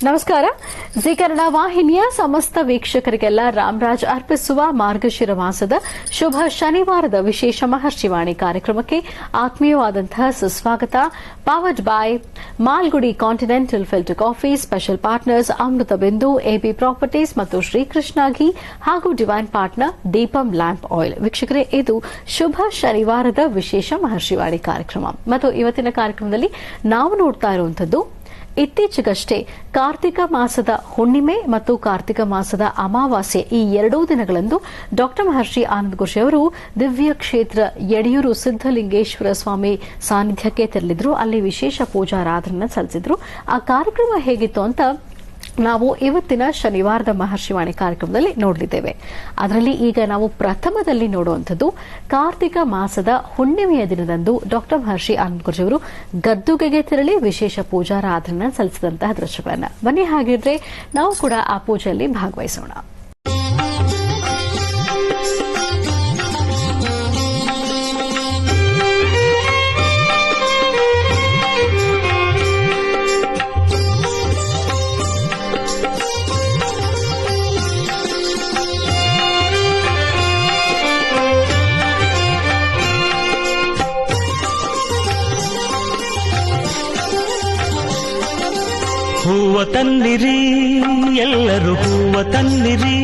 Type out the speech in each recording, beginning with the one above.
ನಮಸ್ಕಾರ. ಜಿ ಕನ್ನಡ ವಾಹಿನಿಯ ಸಮಸ್ತ ವೀಕ್ಷಕರಿಗೆಲ್ಲ ರಾಮರಾಜ್ ಅರ್ಪಿಸುವ ಮಾರ್ಗಶಿರ ಮಾಸದ ಶುಭ ಶನಿವಾರದ ವಿಶೇಷ ಮಹರ್ಷಿವಾಣಿ ಕಾರ್ಯಕ್ರಮಕ್ಕೆ ಆತ್ಮೀಯವಾದಂತಹ ಸುಸ್ವಾಗತ. Powered by Malgudi continental filter coffee, special partners Amrita Bindu, AB properties ಮತ್ತು ಶ್ರೀಕೃಷ್ಣ ಘೀ ಹಾಗೂ divine partner Deepam lamp oil. ವೀಕ್ಷಕರೇ, ಇದು ಶುಭ ಶನಿವಾರದ ವಿಶೇಷ ಮಹರ್ಷಿವಾಣಿ ಕಾರ್ಯಕ್ರಮ ಮತ್ತು ಇವತ್ತಿನ ಕಾರ್ಯಕ್ರಮದಲ್ಲಿ ನಾವು ನೋಡ್ತಾ ಇರುವಂತದ್ದು ಇತ್ತೀಚೆಗಷ್ಟೇ ಕಾರ್ತಿಕ ಮಾಸದ ಹುಣ್ಣಿಮೆ ಮತ್ತು ಕಾರ್ತಿಕ ಮಾಸದ ಅಮಾವಾಸ್ಯೆ ಈ ಎರಡೂ ದಿನಗಳಂದು ಡಾಕ್ಟರ್ ಮಹರ್ಷಿ ಆನಂದ ಗುರುಜಿ ಅವರು ದಿವ್ಯ ಕ್ಷೇತ್ರ ಯಡಿಯೂರು ಸಿದ್ದಲಿಂಗೇಶ್ವರ ಸ್ವಾಮಿ ಸಾನ್ನಿಧ್ಯಕ್ಕೆ ತೆರಳಿದ್ರು. ಅಲ್ಲಿ ವಿಶೇಷ ಪೂಜಾರಾಧನೆ ಸಲ್ಲಿಸಿದ್ರು. ಆ ಕಾರ್ಯಕ್ರಮ ಹೇಗಿತ್ತು ಅಂತ ನಾವು ಇವತ್ತಿನ ಶನಿವಾರದ ಮಹರ್ಷಿವಾಣಿ ಕಾರ್ಯಕ್ರಮದಲ್ಲಿ ನೋಡಲಿದ್ದೇವೆ. ಅದರಲ್ಲಿ ಈಗ ನಾವು ಪ್ರಥಮದಲ್ಲಿ ನೋಡುವಂಥದ್ದು ಕಾರ್ತಿಕ ಮಾಸದ ಹುಣ್ಣಿಮೆಯ ದಿನದಂದು ಡಾಕ್ಟರ್ ಮಹರ್ಷಿ ಆನಂದ ಗುರುಜಿ ಅವರು ಗದ್ದುಗೆಗೆ ತೆರಳಿ ವಿಶೇಷ ಪೂಜಾರಾಧನೆ ಸಲ್ಲಿಸಿದಂತಹ ದೃಶ್ಯಗಳನ್ನು. ಬನ್ನಿ, ಹಾಗಿದ್ರೆ ನಾವು ಕೂಡ ಆ ಪೂಜೆಯಲ್ಲಿ ಭಾಗವಹಿಸೋಣ. ಹೂವ ತನ್ನಿರಿ, ಎಲ್ಲರೂ ಹೂವ ತನ್ನಿರಿ,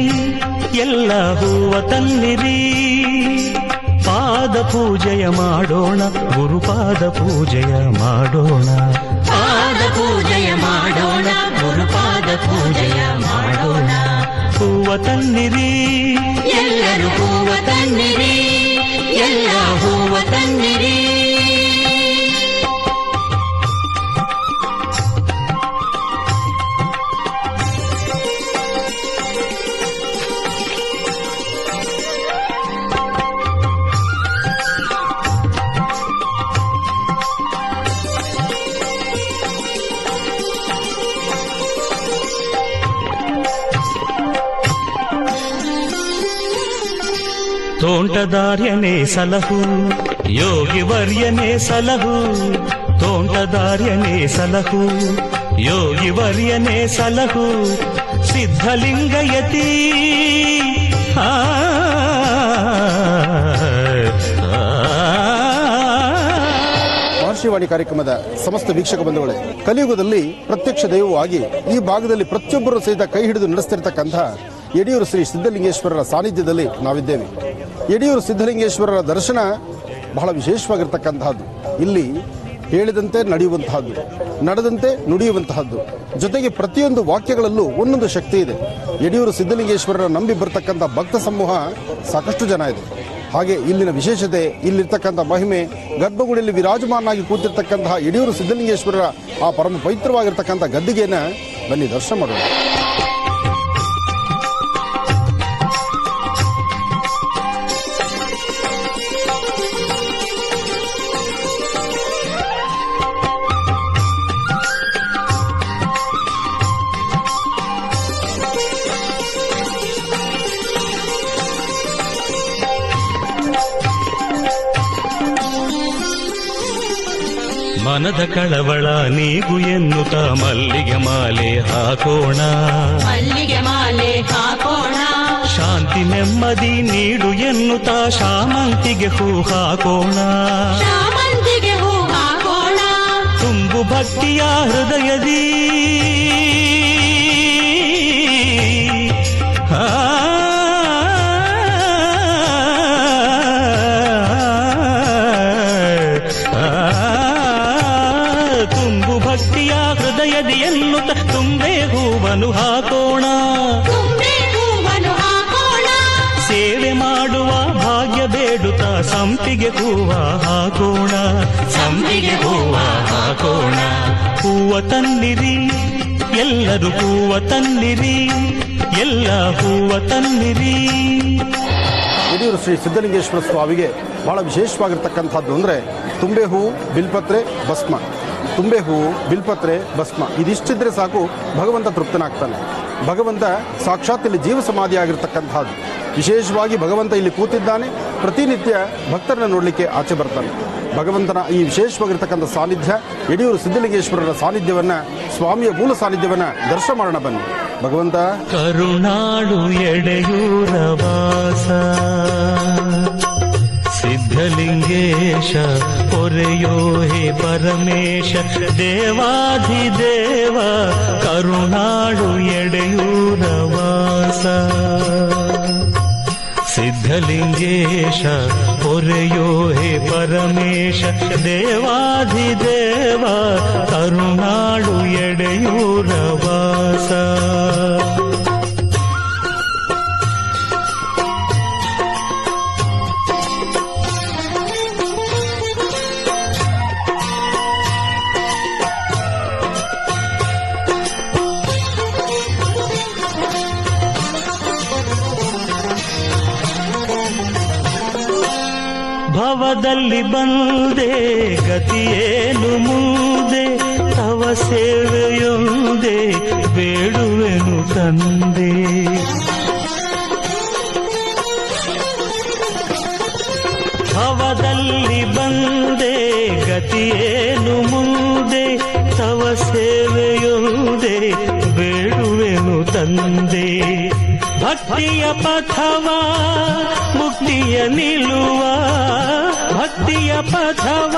ಎಲ್ಲ ಹೂವ ತನ್ನಿರಿ. ಪಾದ ಪೂಜೆಯ ಮಾಡೋಣ, ಗುರುಪಾದ ಪೂಜೆಯ ಮಾಡೋಣ. ಪಾದ ಪೂಜೆಯ ಮಾಡೋಣ, ಗುರುಪಾದ ಪೂಜೆಯ ಮಾಡೋಣ. ಹೂವ ತನ್ನಿರಿ, ಎಲ್ಲರೂ ಹೂವ ತನ್ನಿರಿ, ಎಲ್ಲ ಹೂವ ತನ್ನಿರಿ. ತೋಂಟದಾರ್ಯನೇ ಸಲಹು, ಯೋಗಿ ವರ್ಯನೇ ಸಲಹು. ತೋಂಟದಾರ್ಯನೇ ಸಲಹು, ಯೋಗಿ ವರ್ಯನೇ ಸಲಹು. ಸಿದ್ಧಲಿಂಗಯತಿ ಮಹರ್ಷಿವಾಣಿ ಕಾರ್ಯಕ್ರಮದ ಸಮಸ್ತ ವೀಕ್ಷಕ ಬಂಧುಗಳೇ, ಕಲಿಯುಗದಲ್ಲಿ ಪ್ರತ್ಯಕ್ಷ ದೈವವಾಗಿ ಈ ಭಾಗದಲ್ಲಿ ಪ್ರತಿಯೊಬ್ಬರೂ ಸಹಿತ ಕೈ ಹಿಡಿದು ನಡೆಸ್ತಿರ್ತಕ್ಕಂಥ ಯಡಿಯೂರು ಶ್ರೀ ಸಿದ್ದಲಿಂಗೇಶ್ವರರ ಸಾನ್ನಿಧ್ಯದಲ್ಲಿ ನಾವಿದ್ದೇವೆ. ಯಡಿಯೂರು ಸಿದ್ದಲಿಂಗೇಶ್ವರರ ದರ್ಶನ ಬಹಳ ವಿಶೇಷವಾಗಿರ್ತಕ್ಕಂತಹದ್ದು. ಇಲ್ಲಿ ಹೇಳಿದಂತೆ ನಡೆಯುವಂತಹದ್ದು, ನಡೆದಂತೆ ನುಡಿಯುವಂತಹದ್ದು, ಜೊತೆಗೆ ಪ್ರತಿಯೊಂದು ವಾಕ್ಯಗಳಲ್ಲೂ ಒಂದೊಂದು ಶಕ್ತಿ ಇದೆ. ಯಡಿಯೂರು ಸಿದ್ದಲಿಂಗೇಶ್ವರರ ನಂಬಿ ಬರ್ತಕ್ಕಂಥ ಭಕ್ತ ಸಮೂಹ ಸಾಕಷ್ಟು ಜನ ಇದೆ. ಹಾಗೆ ಇಲ್ಲಿನ ವಿಶೇಷತೆ, ಇಲ್ಲಿರ್ತಕ್ಕಂಥ ಮಹಿಮೆ, ಗರ್ಭಗುಡಿಯಲ್ಲಿ ವಿರಾಜಮಾನಾಗಿ ಕೂತಿರ್ತಕ್ಕಂತಹ ಯಡಿಯೂರು ಸಿದ್ದಲಿಂಗೇಶ್ವರರ ಆ ಪರಮ ಪವಿತ್ರವಾಗಿರ್ತಕ್ಕಂಥ ಗದ್ದಿಗೆಯನ್ನು ಬನ್ನಿ ದರ್ಶನ ಮಾಡೋಣ. ಮನದ ಕಳವಳ ನೀಗು ಎನ್ನುತ್ತ ಮಲ್ಲಿಗೆ ಮಾಲೆ ಹಾಕೋಣ, ಮಲ್ಲಿಗೆ ಮಾಲೆ ಹಾಕೋಣ. ಶಾಂತಿ ನೆಮ್ಮದಿ ನೀಡು ಎನ್ನುತ್ತ ಶಾಮಂತಿಗೆ ಹೂ ಹಾಕೋಣ, ಶಾಮಂತಿಗೆ ಹೂ ಹಾಕೋಣ. ತುಂಬು ಭಕ್ತಿಯ ಹೃದಯದಿ ಎನ್ನುತ್ತ ತುಂಬೆ ಹೂವನು ಹಾಕೋಣ, ತುಂಬೆ ಹೂವನ್ನು ಹಾಕೋಣ. ಸೇವೆ ಮಾಡುವ ಭಾಗ್ಯ ಬೇಡುತ್ತ ಸಂಪಿಗೆ ಹೂವ ಹಾಕೋಣ, ಸಂಪಿಗೆ ಹೂವ ಹಾಕೋಣ. ಹೂವ ತನ್ನಿರಿ, ಎಲ್ಲರೂ ಹೂವ ತನ್ನಿರಿ, ಎಲ್ಲ ಹೂವ ತನ್ನಿರಿ. ಯಡಿಯೂರು ಶ್ರೀ ಸಿದ್ದಲಿಂಗೇಶ್ವರ ಸ್ವಾಮಿಗೆ ಬಹಳ ವಿಶೇಷವಾಗಿರ್ತಕ್ಕಂಥದ್ದು ಅಂದರೆ ತುಂಬೆ ಹೂವು, ಬಿಲ್ಪತ್ರೆ, ಭಸ್ಮ. ತುಂಬೆ ಹೂವು, ಬಿಲ್ಪತ್ರೆ, ಭಸ್ಮ ಇದಿಷ್ಟಿದ್ರೆ ಸಾಕು, ಭಗವಂತ ತೃಪ್ತನಾಗ್ತಾನೆ. ಭಗವಂತ ಸಾಕ್ಷಾತ್ ಇಲ್ಲಿ ಜೀವ ಸಮಾಧಿ ಆಗಿರ್ತಕ್ಕಂಥದ್ದು. ವಿಶೇಷವಾಗಿ ಭಗವಂತ ಇಲ್ಲಿ ಕೂತಿದ್ದಾನೆ. ಪ್ರತಿನಿತ್ಯ ಭಕ್ತರನ್ನ ನೋಡಲಿಕ್ಕೆ ಆಚೆ ಬರ್ತಾನೆ. ಭಗವಂತನ ಈ ವಿಶೇಷವಾಗಿರ್ತಕ್ಕಂಥ ಸಾನ್ನಿಧ್ಯ ಯಡಿಯೂರು ಸಿದ್ಧಲಿಂಗೇಶ್ವರರ ಸಾನ್ನಿಧ್ಯವನ್ನು, ಸ್ವಾಮಿಯ ಮೂಲ ಸಾನ್ನಿಧ್ಯವನ್ನು ದರ್ಶನ ಮಾಡೋಣ ಬನ್ನಿ. ಭಗವಂತ ಕರುಣಾಳು ಎಡೆಯೂರ ವಾಸ ಸಿದ್ಧಲಿಂಗೇಶ ಪೊರೆಯೋ ಹೇ ಪರಮೇಶ ದೇವಾಧಿದೇವ ಕರುಣಾಳು ಎಡೆಯೂರ ವಾಸ ಸಿದ್ಧಲಿಂಗೇಶ ಪೊರೆಯೋ ಹೇ ಪರಮೇಶ ದೇವಾಧಿದೇವ ಕರುಣಾಳು ಎಡೆಯೂರ ವಾಸ ಭವದಲ್ಲಿ ಬಂದೆ ಗತಿಯೇನು ಮುಂದೆ ತವ ಸೇವೆಯೊಂದೇ ಬೇಡುವೆನು ತಂದೆ. ಭವದಲ್ಲಿ ಬಂದೆ ಗತಿಯೇನು ಮುಂದೆ ತವ ಸೇವೆಯೊಂದೇ ಬೇಡುವೆನು ತಂದೆ. ಭಕ್ತಿಯ ಪಥವ ಮುಕ್ತಿಯ ನಿಲ್ಲುವ ಭಕ್ತಿಯ ಪಥವ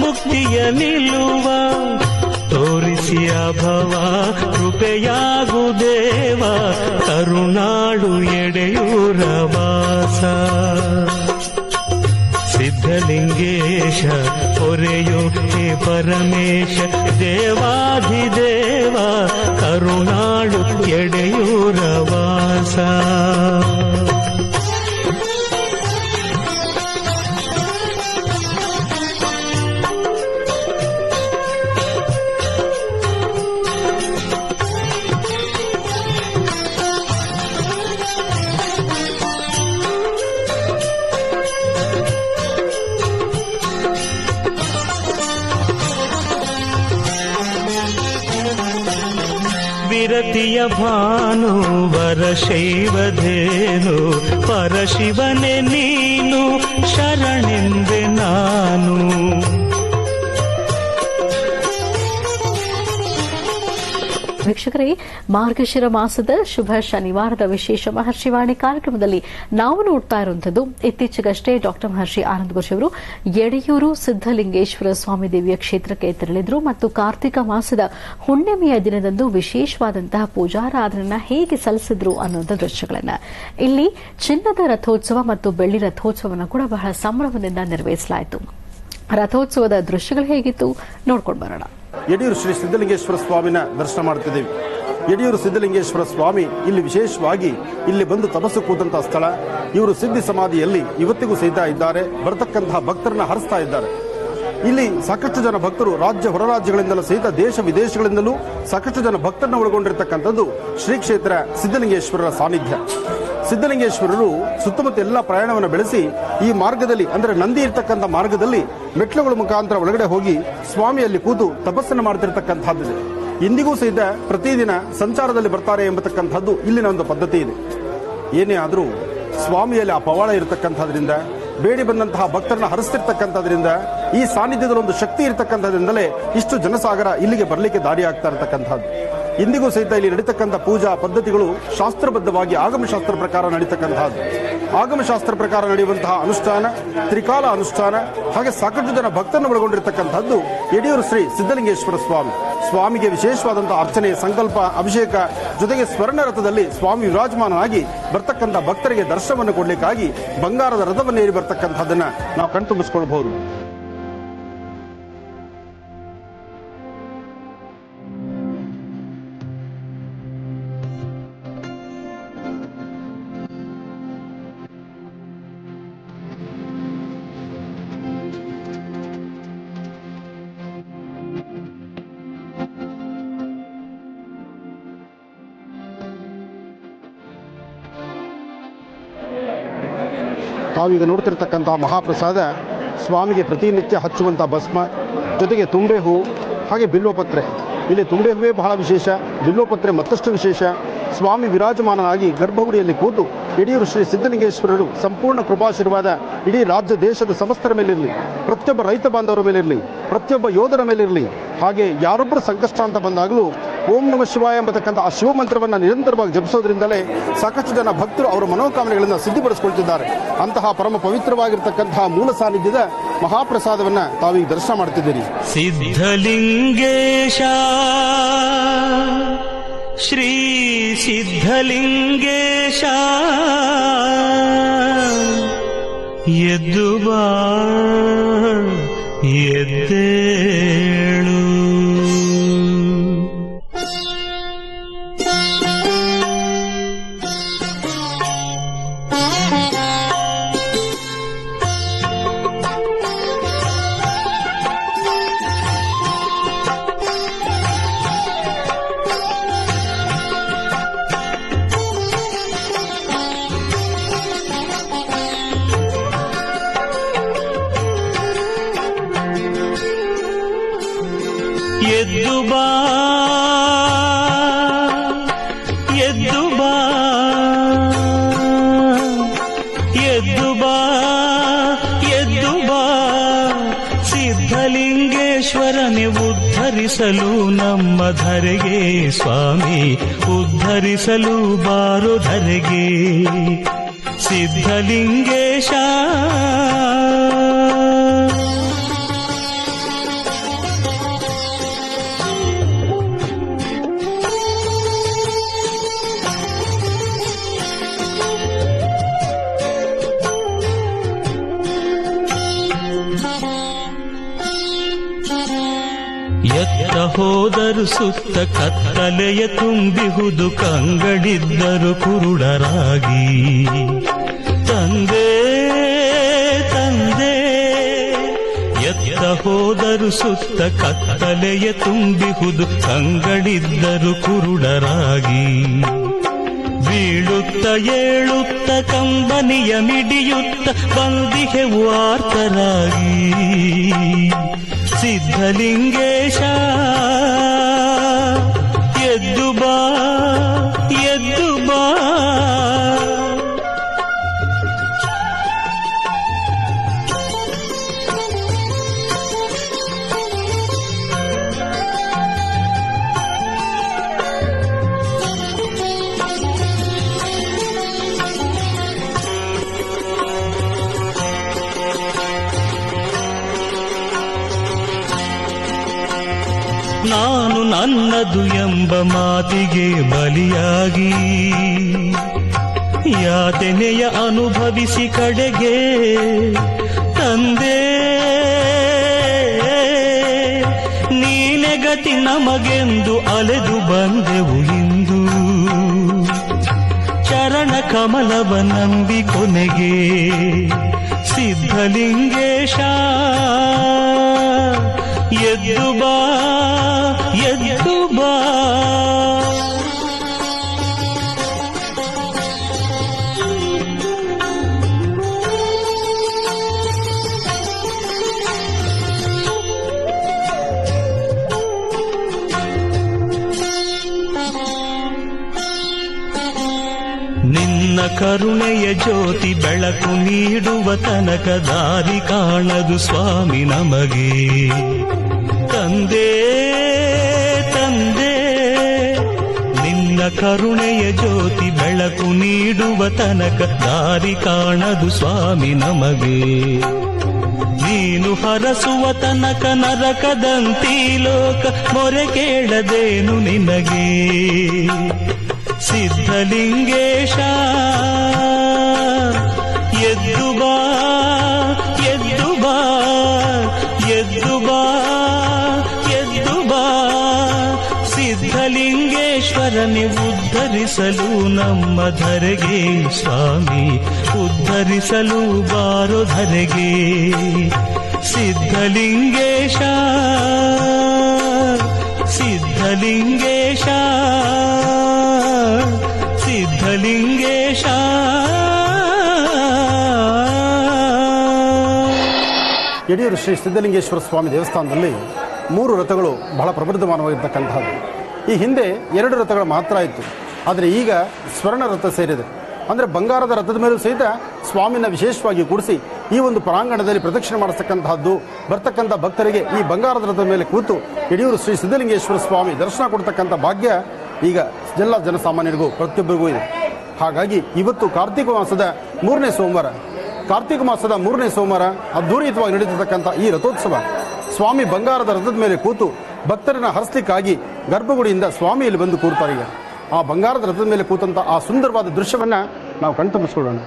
ಮುಕ್ತಿಯ ನಿಲ್ಲುವ ತೋರಿಸಿ ಅಭವ ಕೃಪೆಯಾಗು ದೇವ ಕರುಣಾಳು ಎಡೆಯೂರ ವಾಸ ಸಿದ್ಧಲಿಂಗೇಶ ಪೊರೆಯೋ ಹೇ ಪರಮೇಶ ದೇವಾಧಿದೇವ ಕರುಣಾಳು ಎಡೆಯೂರ ವಾಸ. ವಿರತಿಯ ಭಾನು ವರಶೈವಧೇನು ಪರಶಿವನೇ ನೀನು ಶರಣೆಂದೆ ನಾನು. ವೀಕ್ಷಕರೇ, ಮಾರ್ಗಶಿರ ಮಾಸದ ಶುಭ ಶನಿವಾರದ ವಿಶೇಷ ಮಹರ್ಷಿವಾಣಿ ಕಾರ್ಯಕ್ರಮದಲ್ಲಿ ನಾವು ನೋಡ್ತಾ ಇರುವಂತದ್ದು ಇತ್ತೀಚೆಗಷ್ಟೇ ಡಾಕ್ಟರ್ ಮಹರ್ಷಿ ಆನಂದ ಗುರೂಜಿ ಅವರು ಯಡಿಯೂರು ಸಿದ್ದಲಿಂಗೇಶ್ವರ ಸ್ವಾಮಿ ದೇವಿಯ ಕ್ಷೇತ್ರಕ್ಕೆ ತೆರಳಿದ್ರು ಮತ್ತು ಕಾರ್ತಿಕ ಮಾಸದ ಹುಣ್ಣಿಮೆಯ ದಿನದಂದು ವಿಶೇಷವಾದಂತಹ ಪೂಜಾರಾಧನೆಯನ್ನು ಹೇಗೆ ಸಲ್ಲಿಸಿದ್ರು ಅನ್ನುವಂಥ ದೃಶ್ಯಗಳನ್ನು ಇಲ್ಲಿ ಚಿನ್ನದ ರಥೋತ್ಸವ ಮತ್ತು ಬೆಳ್ಳಿ ರಥೋತ್ಸವವನ್ನು ಕೂಡ ಬಹಳ ಸಂಭ್ರಮದಿಂದ ನೆರವೇರಿಸಲಾಯಿತು. ರಥೋತ್ಸವದ ದೃಶ್ಯಗಳು ಹೇಗಿತ್ತು ನೋಡ್ಕೊಂಡು ಬರೋಣ. ಯಡಿಯೂರು ಶ್ರೀ ಸಿದ್ಧಲಿಂಗೇಶ್ವರ ಸ್ವಾಮಿನ ದರ್ಶನ ಮಾಡುತ್ತಿದ್ದೇವೆ. ಯಡಿಯೂರು ಸಿದ್ಧಲಿಂಗೇಶ್ವರ ಸ್ವಾಮಿ ಇಲ್ಲಿ ವಿಶೇಷವಾಗಿ ಇಲ್ಲಿ ಬಂದು ತಪಸ್ಸು ಕೂತಂತಹ ಸ್ಥಳ. ಇವರು ಸಿದ್ಧಿ ಸಮಾಧಿಯಲ್ಲಿ ಇವತ್ತಿಗೂ ಸಹಿತ ಇದ್ದಾರೆ. ಬರತಕ್ಕಂತಹ ಭಕ್ತರನ್ನ ಹರಿಸ್ತಾ ಇದ್ದಾರೆ. ಇಲ್ಲಿ ಸಾಕಷ್ಟು ಜನ ಭಕ್ತರು ರಾಜ್ಯ ಹೊರ ರಾಜ್ಯಗಳಿಂದಲೂ ಸಹಿತ ದೇಶ ವಿದೇಶಗಳಿಂದಲೂ ಸಾಕಷ್ಟು ಜನ ಭಕ್ತರನ್ನ ಒಳಗೊಂಡಿರತಕ್ಕಂಥದ್ದು ಶ್ರೀ ಕ್ಷೇತ್ರ ಸಿದ್ಧಲಿಂಗೇಶ್ವರರ ಸಾನ್ನಿಧ್ಯ. ಸಿದ್ಧಲಿಂಗೇಶ್ವರರು ಸುತ್ತಮುತ್ತ ಎಲ್ಲ ಪ್ರಯಾಣವನ್ನು ಬೆಳೆಸಿ ಈ ಮಾರ್ಗದಲ್ಲಿ ಅಂದರೆ ನಂದಿ ಇರ್ತಕ್ಕಂಥ ಮಾರ್ಗದಲ್ಲಿ ಮೆಟ್ಲುಗಳ ಮುಖಾಂತರ ಒಳಗಡೆ ಹೋಗಿ ಸ್ವಾಮಿಯಲ್ಲಿ ಕೂತು ತಪಸ್ಸನ್ನು ಮಾಡ್ತಿರ್ತಕ್ಕಂಥದ್ದಿದೆ. ಇಂದಿಗೂ ಸಹಿತ ಪ್ರತಿದಿನ ಸಂಚಾರದಲ್ಲಿ ಬರ್ತಾರೆ ಎಂಬತಕ್ಕಂಥದ್ದು ಇಲ್ಲಿನ ಒಂದು ಪದ್ಧತಿ ಇದೆ. ಏನೇ ಆದರೂ ಸ್ವಾಮಿಯಲ್ಲಿ ಆ ಪವಾಡ ಇರತಕ್ಕಂಥದ್ರಿಂದ ಬೇಡಿ ಬಂದಂತಹ ಭಕ್ತರನ್ನ ಹರಿಸ್ತಿರ್ತಕ್ಕಂಥದ್ರಿಂದ ಈ ಸಾನ್ನಿಧ್ಯದಲ್ಲಿ ಒಂದು ಶಕ್ತಿ ಇರತಕ್ಕಂಥದ್ರಿಂದಲೇ ಇಷ್ಟು ಜನಸಾಗರ ಇಲ್ಲಿಗೆ ಬರಲಿಕ್ಕೆ ದಾರಿ ಆಗ್ತಾ ಇರತಕ್ಕಂಥದ್ದು. ಇಂದಿಗೂ ಸಹಿತ ಇಲ್ಲಿ ನಡೀತಕ್ಕಂಥ ಪೂಜಾ ಪದ್ಧತಿಗಳು ಶಾಸ್ತ್ರಬದ್ಧವಾಗಿ ಆಗಮಶಾಸ್ತ್ರ ಪ್ರಕಾರ ನಡೀತಕ್ಕಂಥದ್ದು. ಆಗಮಶಾಸ್ತ್ರ ಪ್ರಕಾರ ನಡೆಯುವಂತಹ ಅನುಷ್ಠಾನ, ತ್ರಿಕಾಲ ಅನುಷ್ಠಾನ, ಹಾಗೆ ಸಾಕಷ್ಟು ಜನ ಭಕ್ತರನ್ನು ಒಳಗೊಂಡಿರ್ತಕ್ಕಂಥದ್ದು ಯಡಿಯೂರು ಶ್ರೀ ಸಿದ್ಧಲಿಂಗೇಶ್ವರ ಸ್ವಾಮಿ. ಸ್ವಾಮಿಗೆ ವಿಶೇಷವಾದಂತಹ ಅರ್ಚನೆ, ಸಂಕಲ್ಪ, ಅಭಿಷೇಕ ಜೊತೆಗೆ ಸ್ವರ್ಣ ರಥದಲ್ಲಿ ಸ್ವಾಮಿ ವಿರಾಜಮಾನನಾಗಿ ಬರ್ತಕ್ಕಂಥ ಭಕ್ತರಿಗೆ ದರ್ಶನವನ್ನು ಕೊಡಲಿಕ್ಕಾಗಿ ಬಂಗಾರದ ರಥವನ್ನು ಏರಿ ಬರ್ತಕ್ಕಂಥದ್ದನ್ನ ನಾವು ಕಣ್ತುಂಬಿಸಿಕೊಳ್ಳಬಹುದು. ತಾವೀಗ ನೋಡ್ತಿರ್ತಕ್ಕಂಥ ಮಹಾಪ್ರಸಾದ ಸ್ವಾಮಿಗೆ ಪ್ರತಿನಿತ್ಯ ಹಚ್ಚುವಂಥ ಭಸ್ಮ, ಜೊತೆಗೆ ತುಂಬೆ ಹೂ, ಹಾಗೆ ಬಿಲ್ವಪತ್ರೆ. ಇಲ್ಲಿ ತುಂಬೆ ಹೂವೇ ಬಹಳ ವಿಶೇಷ, ಬಿಲ್ವಪತ್ರೆ ಮತ್ತಷ್ಟು ವಿಶೇಷ. ಸ್ವಾಮಿ ವಿರಾಜಮಾನನಾಗಿ ಗರ್ಭಗುಡಿಯಲ್ಲಿ ಕೂತು ಯಡಿಯೂರು ಶ್ರೀ ಸಿದ್ದಲಿಂಗೇಶ್ವರರು ಸಂಪೂರ್ಣ ಕೃಪಾಶೀರ್ವಾದ ಇಡೀ ರಾಜ್ಯ ದೇಶದ ಸಮಸ್ತರ ಮೇಲಿರಲಿ, ಪ್ರತಿಯೊಬ್ಬ ರೈತ ಬಾಂಧವರ ಮೇಲಿರಲಿ, ಪ್ರತಿಯೊಬ್ಬ ಯೋಧರ ಮೇಲಿರಲಿ. ಹಾಗೆ ಯಾರೊಬ್ಬರ ಸಂಕಷ್ಟ ಅಂತ ಬಂದಾಗಲೂ ಓಂ ನಮಃ ಶಿವಾಯ ಎಂಬತಕ್ಕಂಥ ಆ ಶಿವ ಮಂತ್ರವನ್ನು ನಿರಂತರವಾಗಿ ಜಪಿಸೋದ್ರಿಂದಲೇ ಸಾಕಷ್ಟು ಜನ ಭಕ್ತರು ಅವರ ಮನೋಕಾಮನೆಗಳನ್ನು ಸಿದ್ಧಿಪಡಿಸಿಕೊಳ್ತಿದ್ದಾರೆ. ಅಂತಹ ಪರಮ ಪವಿತ್ರವಾಗಿರ್ತಕ್ಕಂತಹ ಮೂಲ ಸಾನ್ನಿಧ್ಯದ ಮಹಾಪ್ರಸಾದವನ್ನು ತಾವೀಗ ದರ್ಶನ ಮಾಡ್ತಿದ್ದೀರಿ. ಸಿದ್ಧಲಿಂಗೇಶ ಶ್ರೀ ಸಿದ್ಧಲಿಂಗೇಶ ಎದ್ದು ಬಾ ಎದ್ದೇಳು. ಎದ್ದು ಬಾ ಎದ್ದು ಬಾ ಎದ್ದು ಬಾ ಎದ್ದು ಬಾ, ಸಿದ್ಧಲಿಂಗೇಶ್ವರನೇ ಉದ್ಧರಿಸಲು ನಮ್ಮ ಧರೆಗೆ ಸ್ವಾಮಿ, ಉದ್ಧರಿಸಲು ಬಾರೋ ಧರೆಗೆ ಸಿದ್ಧಲಿಂಗೇಶ. ಎತ್ತ ಹೋದರು ಸುತ್ತ ಕತ್ತಲೆಯ ತುಂಬಿಹುದು, ಕಂಗಡಿದ್ದರು ಕುರುಡರಾಗಿ. ತಂದೆ ತಂದೆ ಎತ್ತ ಹೋದರು ಸುತ್ತ ಕತ್ತಲೆಯ ತುಂಬಿಹುದು, ಕಂಗಡಿದ್ದರು ಕುರುಡರಾಗಿ. ಬೀಳುತ್ತ ಏಳುತ್ತ ಕಂಬನಿಯ ಮಿಡಿಯುತ್ತ ಬಂದಿಹೆವು ಆರ್ತರಾಗಿ. ಸಿದ್ಧಲಿಂಗೇಶ ಎದ್ದು ಬಾ ಎದ್ದು ಬಾ. ನಾನು ನನ್ನದು ಎಂಬ ಮಾತಿಗೆ ಬಲಿಯಾಗಿ ಯಾತನೆಯ ಅನುಭವಿಸಿ ಕಡೆಗೆ ತಂದೆ ನೀನೆ ಗತಿ ನಮಗೆಂದು ಅಲೆದು ಬಂದೆವು ಇಂದು. ಚರಣ ಕಮಲವ ನಂಬಿ ಕೊನೆಗೆ ಸಿದ್ಧಲಿಂಗೇಶ ಎದ್ದು ಬಾ ಎದ್ದು ಬಾ. ನಿನ್ನ ಕರುಣೆಯ ಜ್ಯೋತಿ ಬೆಳಕು ನೀಡುವ ತನಕ ದಾರಿ ಕಾಣದು ಸ್ವಾಮಿ ನಮಗೆ. ತಂದೆ ತಂದೆ ನಿನ್ನ ಕರುಣೆಯ ಜ್ಯೋತಿ ಬೆಳಕು ನೀಡುವ ತನಕ ದಾರಿ ಕಾಣದು ಸ್ವಾಮಿ ನಮಗೆ. ನೀನು ಹರಸುವ ತನಕ ನರಕದಂತೀ ಲೋಕ ಮೊರೆ ಕೇಳದೇನು ನಿನಗೆ. ಸಿದ್ಧಲಿಂಗೇಶ ಎದ್ದು ಬಾ ಎದ್ದು ಬಾ ಎದ್ದು ಬಾ ಎದ್ದು ಬಾ. ಸಿದ್ಧಲಿಂಗೇಶ್ವರನೇ ಉದ್ಧರಿಸಲು ನಮ್ಮ ಧರೆಗೆ ಸ್ವಾಮಿ, ಉದ್ಧರಿಸಲು ಬಾರೋ ಧರೆಗೆ ಸಿದ್ಧಲಿಂಗೇಶ ಸಿದ್ಧಲಿಂಗೇಶ ಸಿದ್ಧಲಿಂಗೇಶ. ಯಡಿಯೂರು ಶ್ರೀ ಸಿದ್ದಲಿಂಗೇಶ್ವರ ಸ್ವಾಮಿ ದೇವಸ್ಥಾನದಲ್ಲಿ 3 ರಥಗಳು ಬಹಳ ಪ್ರಬುದ್ಧಮಾನವಾಗಿರ್ತಕ್ಕಂಥದ್ದು. ಈ ಹಿಂದೆ 2 ರಥಗಳು ಮಾತ್ರ ಇತ್ತು, ಆದರೆ ಈಗ ಸ್ವರ್ಣ ರಥ ಸೇರಿದೆ. ಅಂದರೆ ಬಂಗಾರದ ರಥದ ಮೇಲೂ ಸಹಿತ ಸ್ವಾಮಿನ ವಿಶೇಷವಾಗಿ ಕೂಡಿಸಿ ಈ ಒಂದು ಪ್ರಾಂಗಣದಲ್ಲಿ ಪ್ರದಕ್ಷಿಣೆ ಮಾಡಿಸ್ತಕ್ಕಂತಹದ್ದು. ಬರ್ತಕ್ಕಂಥ ಭಕ್ತರಿಗೆ ಈ ಬಂಗಾರದ ರಥದ ಮೇಲೆ ಕೂತು ಯಡಿಯೂರು ಶ್ರೀ ಸಿದ್ಧಲಿಂಗೇಶ್ವರ ಸ್ವಾಮಿ ದರ್ಶನ ಕೊಡ್ತಕ್ಕಂಥ ಭಾಗ್ಯ ಈಗ ಎಲ್ಲ ಜನಸಾಮಾನ್ಯರಿಗೂ ಪ್ರತಿಯೊಬ್ಬರಿಗೂ ಇದೆ. ಹಾಗಾಗಿ ಇವತ್ತು ಕಾರ್ತಿಕ ಮಾಸದ 3ನೇ ಸೋಮವಾರ ಅದ್ಧೂರಿತವಾಗಿ ನಡೀತಿರ್ತಕ್ಕಂಥ ಈ ರಥೋತ್ಸವ ಸ್ವಾಮಿ ಬಂಗಾರದ ರಥದ ಮೇಲೆ ಕೂತು ಭಕ್ತರನ್ನ ಹರಿಸಲಿಕ್ಕಾಗಿ ಗರ್ಭಗುಡಿಯಿಂದ ಸ್ವಾಮಿಯಲ್ಲಿ ಬಂದು ಕೂರ್ತಾರೆ. ಈಗ ಆ ಬಂಗಾರದ ರಥದ ಮೇಲೆ ಕೂತಂತ ಆ ಸುಂದರವಾದ ದೃಶ್ಯವನ್ನ ನಾವು ಕಣ್ತುಂಬಿಸ್ಕೊಳ್ಳೋಣ.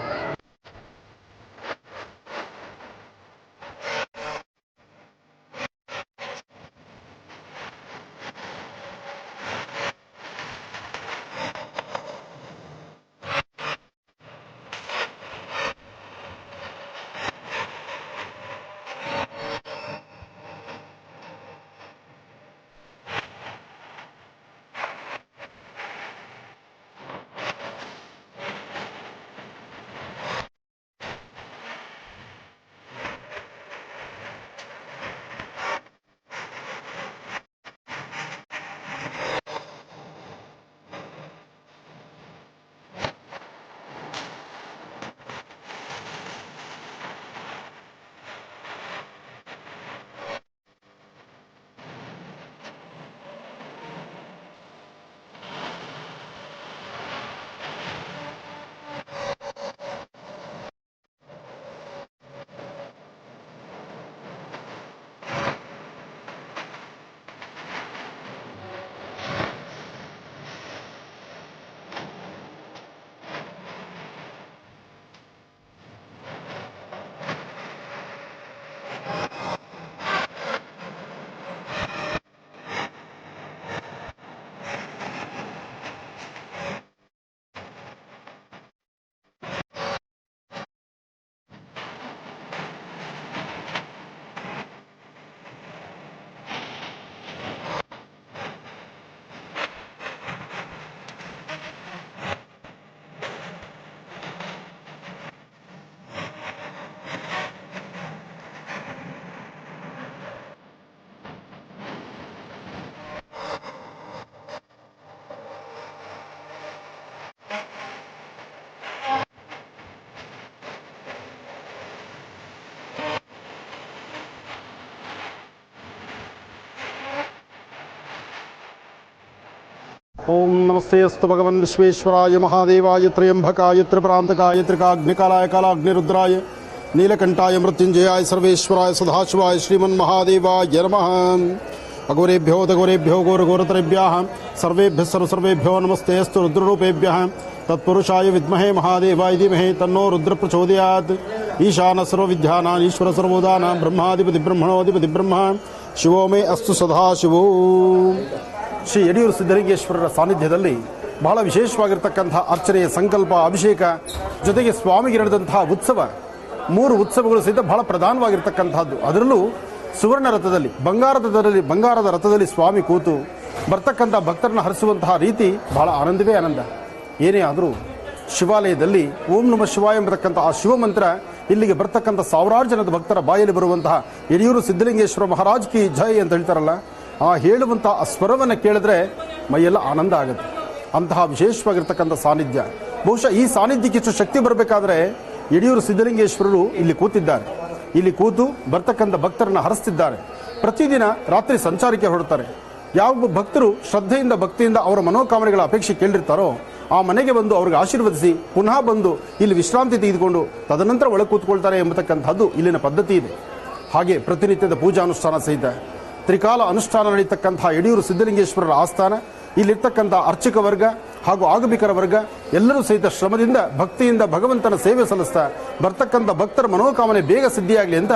ಓಂ ನಮಸ್ತೆ ಅಸ್ತು ಭಗವನ್ ವಿಶ್ವೇಶ್ವರಾಯ ಮಹಾದೇವಾಯ ತ್ರಯಂಬಕಾಯ ತ್ರಿಪ್ರಾಂತಕಾಯ ತ್ರಿಕಾಗ್ನಿಕಾಲಾಯ ಕಾಲಾಗ್ನಿರುದ್ರಾಯ ನೀಲಕಂಠಾಯ ಮೃತ್ಯುಂಜಯಾಯ ಸರ್ವೇಶ್ವರಾಯ ಸದಾಶಿವಾಯ ಶ್ರೀಮನ್ ಮಹಾದೇವಾಯ ನಮಃ. ಅಘೋರೇಭ್ಯೋ ತಘೋರೇಭ್ಯೋ ಘೋರಘೋರತರೇಭ್ಯಃ ಸರ್ವೇಭ್ಯಃ ಸರ್ವೇಭ್ಯೋ ನಮಸ್ತೆ ಅಸ್ತು ರುದ್ರರೂಪೇಭ್ಯಃ ತತ್ಪುರುಷಾಯ ವಿದ್ಮಹೇ ಮಹಾದೇವಾಯ ಧೀಮಹಿ ತನ್ನೋ ರುದ್ರ ಪ್ರಚೋದಯಾತ್. ಈಶಾನ ಸರ್ವವಿದ್ಯಾನಾಂ ಈಶ್ವರ ಸರ್ವೋದಾನಾಂ ಬ್ರಹ್ಮಾಧಿಪತಿ ಬ್ರಹ್ಮಣೋಧಿಪತಿ ಬ್ರಹ್ಮ ಶಿವೋ ಮೇ ಅಸ್ತು ಸದಾಶಿವೋ. ಶ್ರೀ ಯಡಿಯೂರು ಸಿದ್ಧಲಿಂಗೇಶ್ವರರ ಸಾನ್ನಿಧ್ಯದಲ್ಲಿ ಬಹಳ ವಿಶೇಷವಾಗಿರ್ತಕ್ಕಂಥ ಅರ್ಚನೆಯ ಸಂಕಲ್ಪ, ಅಭಿಷೇಕ ಜೊತೆಗೆ ಸ್ವಾಮಿಗೆ ನಡೆದಂತಹ ಉತ್ಸವ, 3 ಉತ್ಸವಗಳು ಸಹಿತ ಬಹಳ ಪ್ರಧಾನವಾಗಿರ್ತಕ್ಕಂಥದ್ದು. ಅದರಲ್ಲೂ ಸುವರ್ಣ ರಥದಲ್ಲಿ ಬಂಗಾರದ ರಥದಲ್ಲಿ ಸ್ವಾಮಿ ಕೂತು ಬರ್ತಕ್ಕಂಥ ಭಕ್ತರನ್ನು ಹರಿಸುವಂತಹ ರೀತಿ ಬಹಳ ಆನಂದವೇ ಆನಂದ. ಏನೇ ಆದರೂ ಶಿವಾಲಯದಲ್ಲಿ ಓಂ ನಮಃ ಶಿವಾಯ ಎಂಬತಕ್ಕಂಥ ಆ ಶಿವಮಂತ್ರ ಇಲ್ಲಿಗೆ ಬರ್ತಕ್ಕಂಥ ಸಾವಿರಾರು ಜನದ ಭಕ್ತರ ಬಾಯಲ್ಲಿ ಬರುವಂತಹ ಯಡಿಯೂರು ಸಿದ್ಧಲಿಂಗೇಶ್ವರ ಮಹಾರಾಜ್ ಕಿ ಜೈ ಅಂತ ಹೇಳ್ತಾರಲ್ಲ, ಆ ಹೇಳುವಂತಹ ಆ ಸ್ವರವನ್ನು ಕೇಳಿದ್ರೆ ಮೈಯೆಲ್ಲ ಆನಂದ ಆಗುತ್ತೆ. ಅಂತಹ ವಿಶೇಷವಾಗಿರ್ತಕ್ಕಂಥ ಸಾನ್ನಿಧ್ಯ. ಬಹುಶಃ ಈ ಸಾನ್ನಿಧ್ಯಕ್ಕೆ ಇಷ್ಟು ಶಕ್ತಿ ಬರಬೇಕಾದ್ರೆ ಯಡಿಯೂರು ಸಿದ್ಧಲಿಂಗೇಶ್ವರರು ಇಲ್ಲಿ ಕೂತಿದ್ದಾರೆ. ಇಲ್ಲಿ ಕೂತು ಬರ್ತಕ್ಕಂಥ ಭಕ್ತರನ್ನು ಹರಿಸ್ತಿದ್ದಾರೆ. ಪ್ರತಿದಿನ ರಾತ್ರಿ ಸಂಚಾರಕ್ಕೆ ಹೊರಡ್ತಾರೆ. ಯಾವ ಭಕ್ತರು ಶ್ರದ್ಧೆಯಿಂದ ಭಕ್ತಿಯಿಂದ ಅವರ ಮನೋಕಾಮನೆಗಳ ಅಪೇಕ್ಷೆ ಕೇಳಿರ್ತಾರೋ ಆ ಮನೆಗೆ ಬಂದು ಅವ್ರಿಗೆ ಆಶೀರ್ವದಿಸಿ ಪುನಃ ಬಂದು ಇಲ್ಲಿ ವಿಶ್ರಾಂತಿ ತೆಗೆದುಕೊಂಡು ತದನಂತರ ಒಳಗೆ ಕೂತ್ಕೊಳ್ತಾರೆ ಎಂಬತಕ್ಕಂಥದ್ದು ಇಲ್ಲಿನ ಪದ್ಧತಿ ಇದೆ. ಹಾಗೆ ಪ್ರತಿನಿತ್ಯದ ಪೂಜಾನುಷ್ಠಾನ ಸಹಿತ ತ್ರಿಕಾಲ ಅನುಷ್ಠಾನ ನಡೀತಕ್ಕಂತಹ ಯಡಿಯೂರು ಸಿದ್ಧಲಿಂಗೇಶ್ವರರ ಆಸ್ಥಾನ, ಇಲ್ಲಿರ್ತಕ್ಕಂಥ ಅರ್ಚಕ ವರ್ಗ ಹಾಗೂ ಆಗಮಿಕರ ವರ್ಗ ಎಲ್ಲರೂ ಸಹಿತ ಶ್ರಮದಿಂದ ಭಕ್ತಿಯಿಂದ ಭಗವಂತನ ಸೇವೆ ಸಲ್ಲಿಸ್ತಾ ಬರ್ತಕ್ಕಂಥ ಭಕ್ತರ ಮನೋಕಾಮನೆ ಬೇಗ ಸಿದ್ಧಿಯಾಗಲಿ ಅಂತ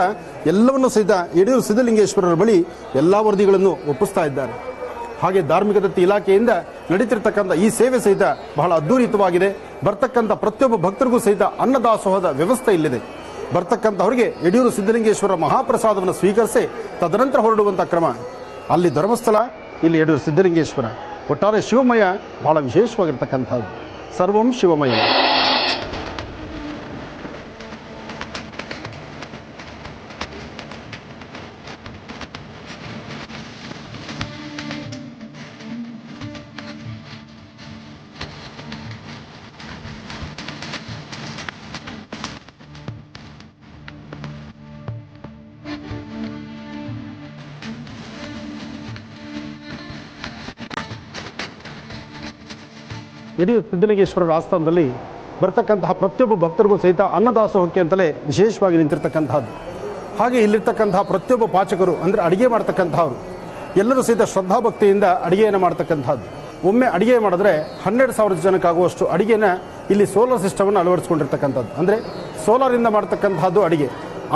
ಎಲ್ಲವನ್ನೂ ಸಹಿತ ಯಡಿಯೂರು ಸಿದ್ಧಲಿಂಗೇಶ್ವರರ ಬಳಿ ಎಲ್ಲ ವರದಿಗಳನ್ನು ಒಪ್ಪಿಸ್ತಾ ಇದ್ದಾರೆ. ಹಾಗೆ ಧಾರ್ಮಿಕ ದತ್ತಿ ಇಲಾಖೆಯಿಂದ ನಡೀತಿರ್ತಕ್ಕಂಥ ಈ ಸೇವೆ ಸಹಿತ ಬಹಳ ಅದ್ಧೂರಿತವಾಗಿದೆ. ಬರ್ತಕ್ಕಂಥ ಪ್ರತಿಯೊಬ್ಬ ಭಕ್ತರಿಗೂ ಸಹಿತ ಅನ್ನದಾಸೋಹದ ವ್ಯವಸ್ಥೆ ಇಲ್ಲಿದೆ. ಬರ್ತಕ್ಕಂಥವರಿಗೆ ಯಡಿಯೂರು ಸಿದ್ಧಲಿಂಗೇಶ್ವರ ಮಹಾಪ್ರಸಾದವನ್ನು ಸ್ವೀಕರಿಸಿ ತದನಂತರ ಹೊರಡುವಂಥ ಕ್ರಮ. ಅಲ್ಲಿ ಧರ್ಮಸ್ಥಳ, ಇಲ್ಲಿ ಯಡಿಯೂರು ಸಿದ್ಧಲಿಂಗೇಶ್ವರ. ಒಟ್ಟಾರೆ ಶಿವಮಯ ಬಹಳ ವಿಶೇಷವಾಗಿರ್ತಕ್ಕಂಥದ್ದು. ಸರ್ವಂ ಶಿವಮಯ. ಯಡಿಯೂರು ಸಿದ್ದಲಿಂಗೇಶ್ವರರ ಆಸ್ಥಾನದಲ್ಲಿ ಬರ್ತಕ್ಕಂತಹ ಪ್ರತಿಯೊಬ್ಬ ಭಕ್ತರಿಗೂ ಸಹಿತ ಅನ್ನದಾಸೋಹಕ್ಕೆ ಅಂತಲೇ ವಿಶೇಷವಾಗಿ ನಿಂತಿರ್ತಕ್ಕಂಥದ್ದು. ಹಾಗೆ ಇಲ್ಲಿರ್ತಕ್ಕಂತಹ ಪ್ರತಿಯೊಬ್ಬ ಪಾಚಕರು ಅಂದರೆ ಅಡುಗೆ ಮಾಡ್ತಕ್ಕಂಥವ್ರು ಎಲ್ಲರೂ ಸಹಿತ ಶ್ರದ್ಧಾಭಕ್ತಿಯಿಂದ ಅಡುಗೆಯನ್ನು ಮಾಡ್ತಕ್ಕಂಥದ್ದು. ಒಮ್ಮೆ ಅಡುಗೆ ಮಾಡಿದ್ರೆ 12,000 ಜನಕ್ಕಾಗುವಷ್ಟು ಅಡುಗೆನ ಇಲ್ಲಿ ಸೋಲಾರ್ ಸಿಸ್ಟಮನ್ನು ಅಳವಡಿಸ್ಕೊಂಡಿರ್ತಕ್ಕಂಥದ್ದು. ಅಂದರೆ ಸೋಲಾರಿಂದ ಮಾಡ್ತಕ್ಕಂಥದ್ದು ಅಡುಗೆ,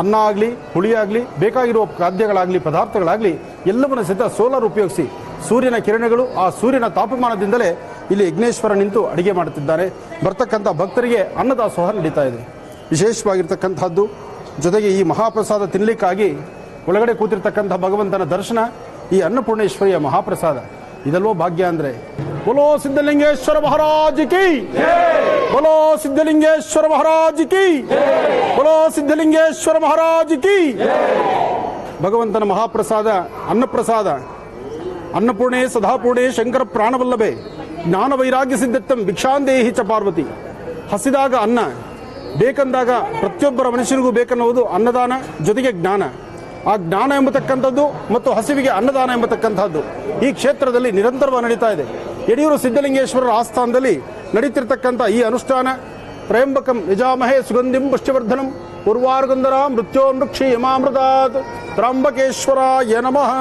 ಅನ್ನ ಆಗಲಿ, ಹುಳಿ ಆಗಲಿ, ಬೇಕಾಗಿರುವ ಖಾದ್ಯಗಳಾಗಲಿ, ಪದಾರ್ಥಗಳಾಗಲಿ ಎಲ್ಲವನ್ನು ಸಹಿತ ಸೋಲಾರ್ ಉಪಯೋಗಿಸಿ ಸೂರ್ಯನ ಕಿರಣಗಳು ಆ ಸೂರ್ಯನ ತಾಪಮಾನದಿಂದಲೇ ಇಲ್ಲಿ ಯಜ್ಞೇಶ್ವರ ನಿಂತು ಅಡುಗೆ ಮಾಡುತ್ತಿದ್ದಾರೆ. ಬರ್ತಕ್ಕಂಥ ಭಕ್ತರಿಗೆ ಅನ್ನದಾಸೋಹ ನಡೀತಾ ಇದೆ. ವಿಶೇಷವಾಗಿರ್ತಕ್ಕಂಥದ್ದು ಜೊತೆಗೆ ಈ ಮಹಾಪ್ರಸಾದ ತಿನ್ನಲಿಕ್ಕಾಗಿ ಒಳಗಡೆ ಕೂತಿರ್ತಕ್ಕಂಥ ಭಗವಂತನ ದರ್ಶನ, ಈ ಅನ್ನಪೂರ್ಣೇಶ್ವರಿಯ ಮಹಾಪ್ರಸಾದ ಇದಲ್ವೋ ಭಾಗ್ಯ ಅಂದರೆ. ಬೋಲೋ ಸಿದ್ಧಲಿಂಗೇಶ್ವರ ಮಹಾರಾಜ್ ಕಿ, ಬೋಲೋ ಸಿದ್ಧಲಿಂಗೇಶ್ವರ ಮಹಾರಾಜ್ ಕಿ, ಬೋಲೋ ಸಿದ್ಧಲಿಂಗೇಶ್ವರ ಮಹಾರಾಜ್ ಕಿ. ಭಗವಂತನ ಮಹಾಪ್ರಸಾದ ಅನ್ನಪ್ರಸಾದ. ಅನ್ನಪೂರ್ಣೆ ಸದಾಪೂರ್ಣೆ ಶಂಕರ ಪ್ರಾಣವಲ್ಲಭೆ ಜ್ಞಾನ ವೈರಾಗ್ಯ ಸಿದ್ಧತ್ತಂ ಭಿಕ್ಷಾಂದೇಹಿ ಚ ಪಾರ್ವತಿ. ಹಸಿದಾಗ ಅನ್ನ, ಬೇಕಂದಾಗ ಪ್ರತಿಯೊಬ್ಬರ ಮನುಷ್ಯನಿಗೂ ಬೇಕನ್ನುವುದು ಅನ್ನದಾನ ಜೊತೆಗೆ ಜ್ಞಾನ. ಆ ಜ್ಞಾನ ಎಂಬತಕ್ಕಂಥದ್ದು ಮತ್ತು ಹಸಿವಿಗೆ ಅನ್ನದಾನ ಎಂಬತಕ್ಕಂಥದ್ದು ಈ ಕ್ಷೇತ್ರದಲ್ಲಿ ನಿರಂತರವಾಗಿ ನಡೀತಾ ಇದೆ. ಯಡಿಯೂರು ಸಿದ್ಧಲಿಂಗೇಶ್ವರರ ಆಸ್ಥಾನದಲ್ಲಿ ನಡೀತಿರ್ತಕ್ಕಂಥ ಈ ಅನುಷ್ಠಾನ ತ್ರಯಂಬಕಂ ಯಜಾಮಹೇ ಸುಗಂಧಿಂ ಪುಷ್ಟಿವರ್ಧನಂ ಉರ್ವಾರುಗಂಧರ ಮೃತ್ಯೋನ್ಮೃಕ್ಷಿ ಯಮಾಮೃತಾತ್ ತ್ರ್ಯಂಬಕೇಶ್ವರಾಯ ನಮಃ.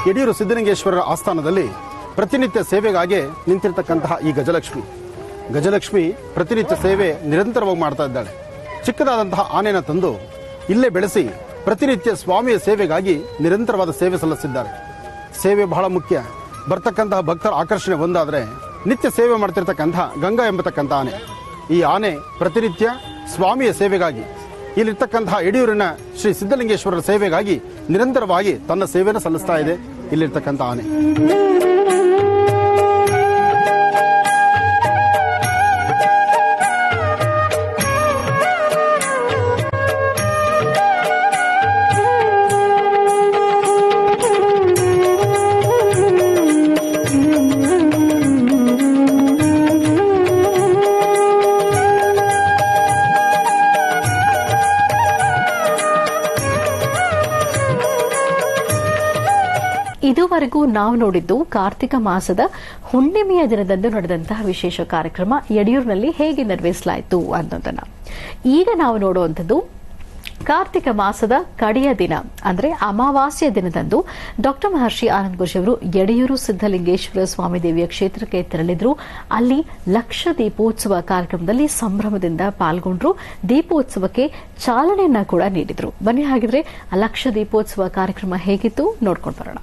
ಯಡಿಯೂರು ಸಿದ್ಧಲಿಂಗೇಶ್ವರರ ಆಸ್ಥಾನದಲ್ಲಿ ಪ್ರತಿನಿತ್ಯ ಸೇವೆಗಾಗಿ ನಿಂತಿರ್ತಕ್ಕಂತಹ ಈ ಗಜಲಕ್ಷ್ಮಿ ಪ್ರತಿನಿತ್ಯ ಸೇವೆ ನಿರಂತರವಾಗಿ ಮಾಡ್ತಾ ಇದ್ದಾಳೆ. ಚಿಕ್ಕದಾದಂತಹ ಆನೆನ ತಂದು ಇಲ್ಲೇ ಬೆಳೆಸಿ ಪ್ರತಿನಿತ್ಯ ಸ್ವಾಮಿಯ ಸೇವೆಗಾಗಿ ನಿರಂತರವಾದ ಸೇವೆ ಸಲ್ಲಿಸಿದ್ದಾರೆ. ಸೇವೆ ಬಹಳ ಮುಖ್ಯ. ಬರ್ತಕ್ಕಂತಹ ಭಕ್ತರ ಆಕರ್ಷಣೆ ಒಂದಾದರೆ ನಿತ್ಯ ಸೇವೆ ಮಾಡ್ತಿರ್ತಕ್ಕಂತಹ ಗಂಗಾ ಎಂಬತಕ್ಕಂಥ ಆನೆ. ಈ ಆನೆ ಪ್ರತಿನಿತ್ಯ ಸ್ವಾಮಿಯ ಸೇವೆಗಾಗಿ ಇಲ್ಲಿರ್ತಕ್ಕಂತಹ ಯಡಿಯೂರಿನ ಶ್ರೀ ಸಿದ್ಧಲಿಂಗೇಶ್ವರರ ಸೇವೆಗಾಗಿ ನಿರಂತರವಾಗಿ ತನ್ನ ಸೇವೆಯನ್ನು ಸಲ್ಲಿಸ್ತಾ ಇದೆ ಇಲ್ಲಿರ್ತಕ್ಕಂಥ ಆನೆ. ಇದುವರೆಗೂ ನಾವು ನೋಡಿದ್ದು ಕಾರ್ತಿಕ ಮಾಸದ ಹುಣ್ಣಿಮೆಯ ದಿನದಂದು ನಡೆದಂತಹ ವಿಶೇಷ ಕಾರ್ಯಕ್ರಮ ಯಡಿಯೂರಿನಲ್ಲಿ ಹೇಗೆ ನೆರವೇರಿಸಲಾಯಿತು ಅನ್ನೋದನ್ನ. ಈಗ ನಾವು ನೋಡುವಂಥದ್ದು ಕಾರ್ತಿಕ ಮಾಸದ ಕಡೆಯ ದಿನ ಅಂದರೆ ಅಮಾವಾಸ್ಯ ದಿನದಂದು ಡಾಕ್ಟರ್ ಮಹರ್ಷಿ ಆನಂದ್ ಗುರೂಜಿ ಅವರು ಯಡಿಯೂರು ಸಿದ್ದಲಿಂಗೇಶ್ವರ ಸ್ವಾಮಿ ದೇವಿಯ ಕ್ಷೇತ್ರಕ್ಕೆ ತೆರಳಿದ್ರು. ಅಲ್ಲಿ ಲಕ್ಷ ದೀಪೋತ್ಸವ ಕಾರ್ಯಕ್ರಮದಲ್ಲಿ ಸಂಭ್ರಮದಿಂದ ಪಾಲ್ಗೊಂಡ್ರು. ದೀಪೋತ್ಸವಕ್ಕೆ ಚಾಲನೆಯನ್ನ ಕೂಡ ನೀಡಿದ್ರು. ಬನ್ನಿ ಹಾಗಿದ್ರೆ ಆ ಲಕ್ಷ ದೀಪೋತ್ಸವ ಕಾರ್ಯಕ್ರಮ ಹೇಗಿತ್ತು ನೋಡ್ಕೊಂಡು ಬರೋಣ.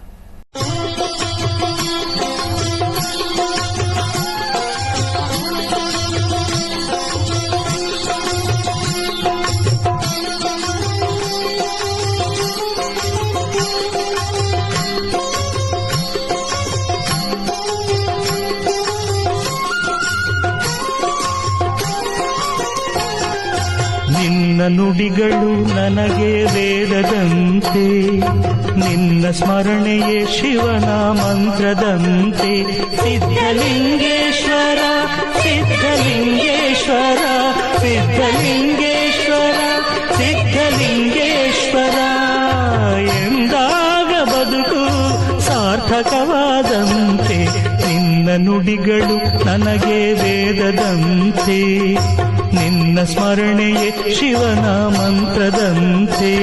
ನಿನ್ನ ನುಡಿಗಳು ನನಗೆ ವೇದದಂತೆ, ನಿನ್ನ ಸ್ಮರಣೆಯೇ ಶಿವನ ಮಂತ್ರದಂತೆ. ಸಿದ್ಧಲಿಂಗೇಶ್ವರ ಸಿದ್ಧಲಿಂಗೇಶ್ವರ ಸಿದ್ಧಲಿಂಗೇಶ್ವರ ಸಿದ್ಧಲಿಂಗೇಶ್ವರ ಎಂದಾಗ ಬದುಕು ಸಾರ್ಥಕವಾದಂತೆ. ನಿನ್ನ ನುಡಿಗಳು ನನಗೆ ವೇದದಂತೆ, ನಿನ್ನ ಸ್ಮರಣೆಯೇ ಶಿವನ ಮಂತ್ರದಂತೆ.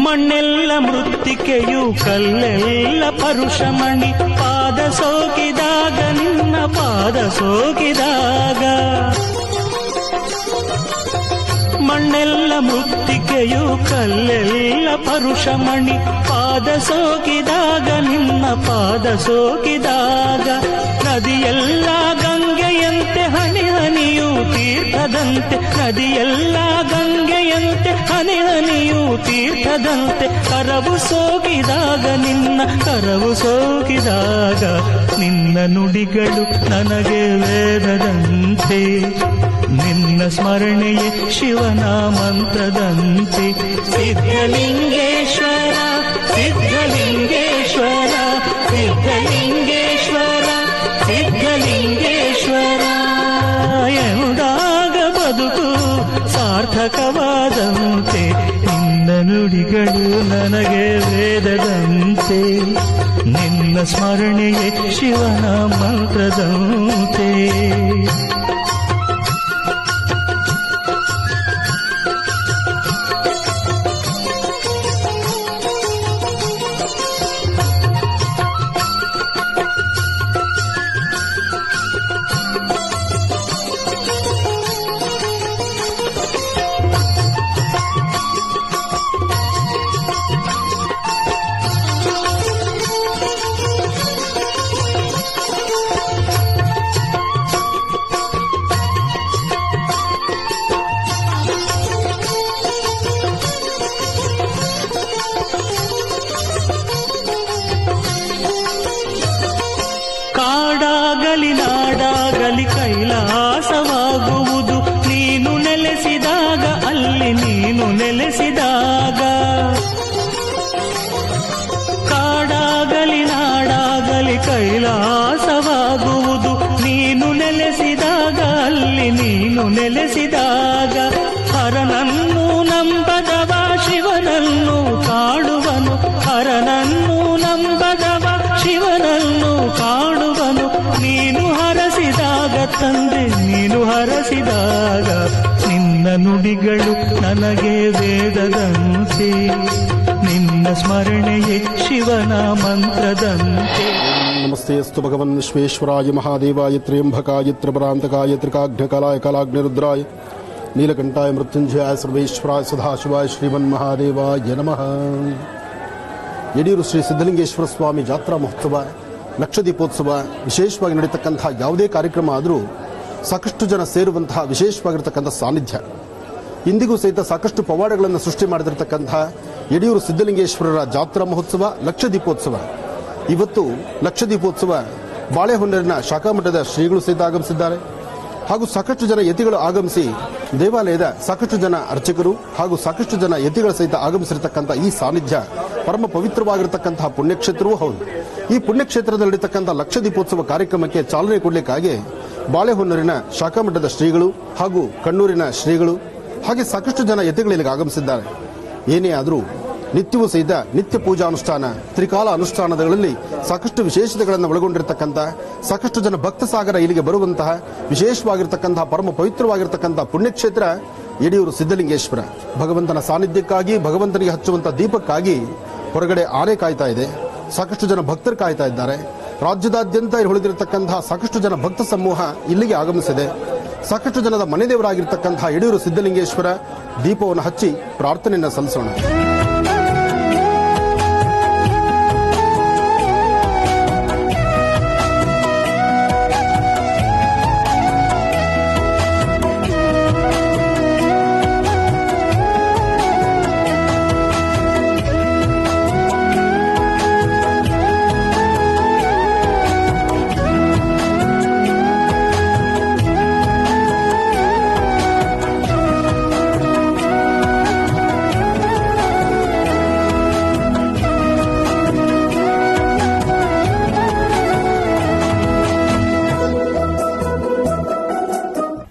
ಮಣ್ಣೆಲ್ಲ ಮೃತ್ತಿಕೆಯು ಕಲ್ಲೆಲ್ಲ ಪರುಷಮಣಿ, ಪಾದ ಸೋಕಿದಾಗ ನಿನ್ನ ಪಾದ ಸೋಕಿದಾಗ. ಮಣ್ಣೆಲ್ಲ ಮೃತ್ತಿಕೆಯು ಕಲ್ಲೆಲ್ಲ ಪರುಷಮಣಿ, ಪಾದ ಸೋಕಿದಾಗ ನಿನ್ನ ಪಾದ ಸೋಕಿದಾಗ. ನದಿಯೆಲ್ಲ ಗಂಗೆಯಂತೆ ಹನಿ ಹನಿಯು ತೀರ್ಥದಂತೆ, ನದಿಯೆಲ್ಲ ಗಂಗೆಯಂತೆ ಹನಿ ಹನಿಯು ತೀರ್ಥದಂತೆ. ಕರವು ಸೋಕಿದಾಗ ನಿನ್ನ ಕರವು ಸೋಕಿದಾಗ, ನಿನ್ನ ನುಡಿಗಳು ನನಗೆ ವೇದದಂತೆ, ನಿನ್ನ ಸ್ಮರಣೆಯೇ ಶಿವನ ಮಂತ್ರದಂತೆ. ಸಿದ್ಧಲಿಂಗೇಶ್ವರ ಸಿದ್ಧಲಿಂಗೇಶ್ವರ ಸಿದ್ಧಲಿಂಗೇಶ್ವರ ಸಿದ್ಧಲಿಂಗೇಶ್ವರ ಎಂದಾಗ ಬದುಕು ಸಾರ್ಥಕವಾದಂತೆ, ನಿನ್ನ ನುಡಿಗಳು ನನಗೆ ವೇದದಂತೆ, ನಿನ್ನ ಸ್ಮರಣೆಯೇ ಶಿವನ ಮಂತ್ರದಂತೆ. ಕಾಡಾಗಲಿ ನಾಡಾಗಲಿ ಕೈಲಾಸವಾಗುವುದು ನೀನು ನೆಲೆಸಿದಾಗ, ಅಲ್ಲಿ ನೀನು ನೆಲೆಸಿದಾಗ. ಕಾಡಾಗಲಿ ನಾಡಾಗಲಿ ಕೈಲಾಸವಾಗುವುದು ನೀನು ನೆಲೆಸಿದಾಗ, ಅಲ್ಲಿ ನೀನು ನೆಲೆಸಿದಾಗ. ಹರನನ್ನು ನಂಬದವ ಶಿವನನ್ನು ಕಾಡುವನು, ಹರನನ್ನು ನಂಬದವ ಶಿವನನ್ನು ಕಾಡುವನು. ನೀನು ಹರಸಿದಾಗ ತಂದೆ, ನೀನು ಹರಸಿದಾಗ, ನಿನ್ನ ನುಡಿಗಳು ನನಗೆ ವೇದದಂತೆ, ನಿನ್ನ ಸ್ಮರಣೆಯೇ ಶಿವನ ಮಂತ್ರದಂತೆ. ನಮಸ್ತೆ ಅಸ್ತು ಭಗವನ್ ವಿಶ್ವೇಶ್ವರಾಯ ಮಹಾದೇವಾಯ ತ್ರ್ಯಂಬಕಾಯ ತ್ರಿಪುರಾಂತಕಾಯ ತ್ರಿಕಾಗ್ನಿಕಲಾಯ ಕಲಾಗ್ನಿರುದ್ರಾಯ ನೀಲಕಂಠಾಯ ಮೃತ್ಯುಂಜಯಾಯ ಸರ್ವೇಶ್ವರಾಯ ಸದಾಶಿವಾಯ ಶ್ರೀಮನ್ಮಹಾದೇವಾಯ ನಮಃ. ಯಡಿಯೂರು ಶ್ರೀ ಸಿದ್ಧಲಿಂಗೇಶ್ವರ ಸ್ವಾಮಿ ಜಾತ್ರಾ ಮಹೋತ್ಸವ, ಲಕ್ಷದೀಪೋತ್ಸವ ವಿಶೇಷವಾಗಿ ನಡೀತಕ್ಕಂತಹ ಯಾವುದೇ ಕಾರ್ಯಕ್ರಮ ಆದರೂ ಸಾಕಷ್ಟು ಜನ ಸೇರುವಂತಹ ವಿಶೇಷವಾಗಿರತಕ್ಕಂಥ ಸಾನ್ನಿಧ್ಯ. ಇಂದಿಗೂ ಸಹಿತ ಸಾಕಷ್ಟು ಪವಾಡಗಳನ್ನು ಸೃಷ್ಟಿ ಮಾಡಿದಿರತಕ್ಕಂತಹ ಯಡಿಯೂರು ಸಿದ್ಧಲಿಂಗೇಶ್ವರರ ಜಾತ್ರಾ ಮಹೋತ್ಸವ, ಲಕ್ಷದೀಪೋತ್ಸವ. ಇವತ್ತು ಲಕ್ಷದೀಪೋತ್ಸವ ಬಾಳೆಹೊನ್ನೂರಿನ ಶಾಖಾಮಠದ ಶ್ರೀಗಳು ಸಹಿತ ಆಗಮಿಸಿದ್ದಾರೆ. ಹಾಗೂ ಸಾಕಷ್ಟು ಜನ ಯತಿಗಳು ಆಗಮಿಸಿ ದೇವಾಲಯದ ಸಾಕಷ್ಟು ಜನ ಅರ್ಚಕರು ಹಾಗೂ ಸಾಕಷ್ಟು ಜನ ಯತಿಗಳ ಸಹಿತ ಆಗಮಿಸಿರತಕ್ಕಂಥ ಈ ಸಾನ್ನಿಧ್ಯ ಪರಮ ಪವಿತ್ರವಾಗಿರತಕ್ಕಂತಹ ಪುಣ್ಯಕ್ಷೇತ್ರವೂ ಹೌದು. ಈ ಪುಣ್ಯಕ್ಷೇತ್ರದಲ್ಲಿ ನಡೀತಕ್ಕಂಥ ಲಕ್ಷದೀಪೋತ್ಸವ ಕಾರ್ಯಕ್ರಮಕ್ಕೆ ಚಾಲನೆ ಕೊಡಲಿಕ್ಕಾಗಿ ಬಾಳೆಹೊನ್ನೂರಿನ ಶಾಖಾಮಠದ ಶ್ರೀಗಳು ಹಾಗೂ ಕಣ್ಣೂರಿನ ಶ್ರೀಗಳು ಹಾಗೆ ಸಾಕಷ್ಟು ಜನ ಯತಿಗಳು ಇಲ್ಲಿಗೆ ಆಗಮಿಸಿದ್ದಾರೆ. ಏನೇ ಆದರೂ ನಿತ್ಯವೂ ಸಹಿತ ನಿತ್ಯ ಪೂಜಾನುಷ್ಠಾನ, ತ್ರಿಕಾಲ ಅನುಷ್ಠಾನಗಳಲ್ಲಿ ಸಾಕಷ್ಟು ವಿಶೇಷತೆಗಳನ್ನು ಒಳಗೊಂಡಿರತಕ್ಕಂಥ ಸಾಕಷ್ಟು ಜನ ಭಕ್ತ ಸಾಗರ ಇಲ್ಲಿಗೆ ಬರುವಂತಹ ವಿಶೇಷವಾಗಿರತಕ್ಕಂತಹ ಪರಮ ಪವಿತ್ರವಾಗಿರತಕ್ಕಂತಹ ಪುಣ್ಯಕ್ಷೇತ್ರ ಯಡಿಯೂರು ಸಿದ್ಧಲಿಂಗೇಶ್ವರ. ಭಗವಂತನ ಸಾನ್ನಿಧ್ಯಕ್ಕಾಗಿ, ಭಗವಂತನಿಗೆ ಹಚ್ಚುವಂತಹ ದೀಪಕ್ಕಾಗಿ ಹೊರಗಡೆ ಆನೆ ಕಾಯ್ತಾ ಇದೆ, ಸಾಕಷ್ಟು ಜನ ಭಕ್ತರು ಕಾಯ್ತಾ ಇದ್ದಾರೆ. ರಾಜ್ಯದಾದ್ಯಂತ ಉಳಿದಿರತಕ್ಕಂತಹ ಸಾಕಷ್ಟು ಜನ ಭಕ್ತ ಸಮೂಹ ಇಲ್ಲಿಗೆ ಆಗಮಿಸಿದೆ. ಸಾಕಷ್ಟು ಜನದ ಮನೆ ದೇವರಾಗಿರ್ತಕ್ಕಂತಹ ಯಡಿಯೂರು ಸಿದ್ಧಲಿಂಗೇಶ್ವರ ದೀಪವನ್ನು ಹಚ್ಚಿ ಪ್ರಾರ್ಥನೆಯನ್ನು ಸಲ್ಲಿಸೋಣ.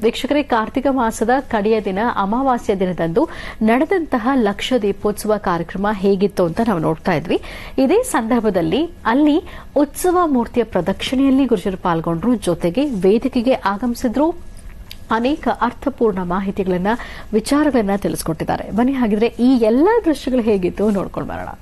ವೀಕ್ಷಕರೇ, ಕಾರ್ತಿಕ ಮಾಸದ ಕಡೆಯ ದಿನ ಅಮಾವಾಸ್ಯ ದಿನದಂದು ನಡೆದಂತಹ ಲಕ್ಷ ದೀಪೋತ್ಸವ ಕಾರ್ಯಕ್ರಮ ಹೇಗಿತ್ತು ಅಂತ ನಾವು ನೋಡ್ತಾ ಇದ್ವಿ. ಇದೇ ಸಂದರ್ಭದಲ್ಲಿ ಅಲ್ಲಿ ಉತ್ಸವ ಮೂರ್ತಿಯ ಪ್ರದಕ್ಷಿಣೆಯಲ್ಲಿ ಗುರುಜರು ಪಾಲ್ಗೊಂಡ್ರು, ಜೊತೆಗೆ ವೇದಿಕೆಗೆ ಆಗಮಿಸಿದ್ರು. ಅನೇಕ ಅರ್ಥಪೂರ್ಣ ಮಾಹಿತಿಗಳನ್ನ, ವಿಚಾರಗಳನ್ನ ತಿಳಿಸಿಕೊಟ್ಟಿದ್ದಾರೆ. ಬನ್ನಿ ಹಾಗಿದ್ರೆ ಈ ಎಲ್ಲಾ ದೃಶ್ಯಗಳು ಹೇಗಿತ್ತು ನೋಡ್ಕೊಂಡು ಬರೋಣ.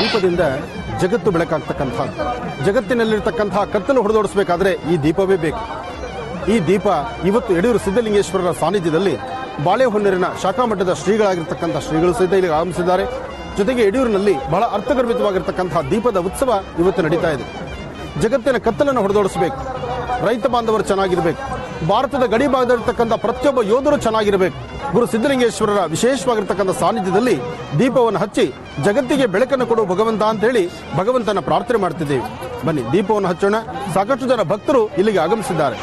ದೀಪದಿಂದ ಜಗತ್ತು ಬೆಳಕಾಗ್ತಕ್ಕಂಥ, ಜಗತ್ತಿನಲ್ಲಿರ್ತಕ್ಕಂತಹ ಕತ್ತಲು ಹೊಡೆದೋಡಿಸಬೇಕಾದ್ರೆ ಈ ದೀಪವೇ ಬೇಕು. ಈ ದೀಪ ಇವತ್ತು ಯಡಿಯೂರು ಸಿದ್ದಲಿಂಗೇಶ್ವರರ ಸಾನ್ನಿಧ್ಯದಲ್ಲಿ ಬಾಳೆಹೊನ್ನೂರಿನ ಶಾಖಾಮಠದ ಶ್ರೀಗಳಾಗಿರ್ತಕ್ಕಂಥ ಶ್ರೀಗಳು ಸಹಿತ ಇಲ್ಲಿ ಆಗಮಿಸಿದ್ದಾರೆ. ಜೊತೆಗೆ ಯಡಿಯೂರಿನಲ್ಲಿ ಬಹಳ ಅರ್ಥಗರ್ಭಿತವಾಗಿರ್ತಕ್ಕಂತಹ ದೀಪದ ಉತ್ಸವ ಇವತ್ತು ನಡೀತಾ ಇದೆ. ಜಗತ್ತಿನ ಕತ್ತಲನ್ನು ಹೊಡೆದೋಡಿಸಬೇಕು, ರೈತ ಬಾಂಧವರು ಚೆನ್ನಾಗಿರಬೇಕು, ಭಾರತದ ಗಡಿ ಭಾಗದಲ್ಲಿರ್ತಕ್ಕಂಥ ಪ್ರತಿಯೊಬ್ಬ ಯೋಧರು ಚೆನ್ನಾಗಿರಬೇಕು. ಗುರು ಸಿದ್ದಲಿಂಗೇಶ್ವರರ ವಿಶೇಷವಾಗಿರ್ತಕ್ಕಂಥ ಸಾನ್ನಿಧ್ಯದಲ್ಲಿ ದೀಪವನ್ನು ಹಚ್ಚಿ ಜಗತ್ತಿಗೆ ಬೆಳಕನ್ನು ಕೊಡು ಭಗವಂತ ಅಂತ ಹೇಳಿ ಭಗವಂತನ ಪ್ರಾರ್ಥನೆ ಮಾಡ್ತಿದ್ದೇವೆ. ಬನ್ನಿ ದೀಪವನ್ನು ಹಚ್ಚೋಣ. ಸಾಕಷ್ಟು ಜನ ಭಕ್ತರು ಇಲ್ಲಿಗೆ ಆಗಮಿಸಿದ್ದಾರೆ.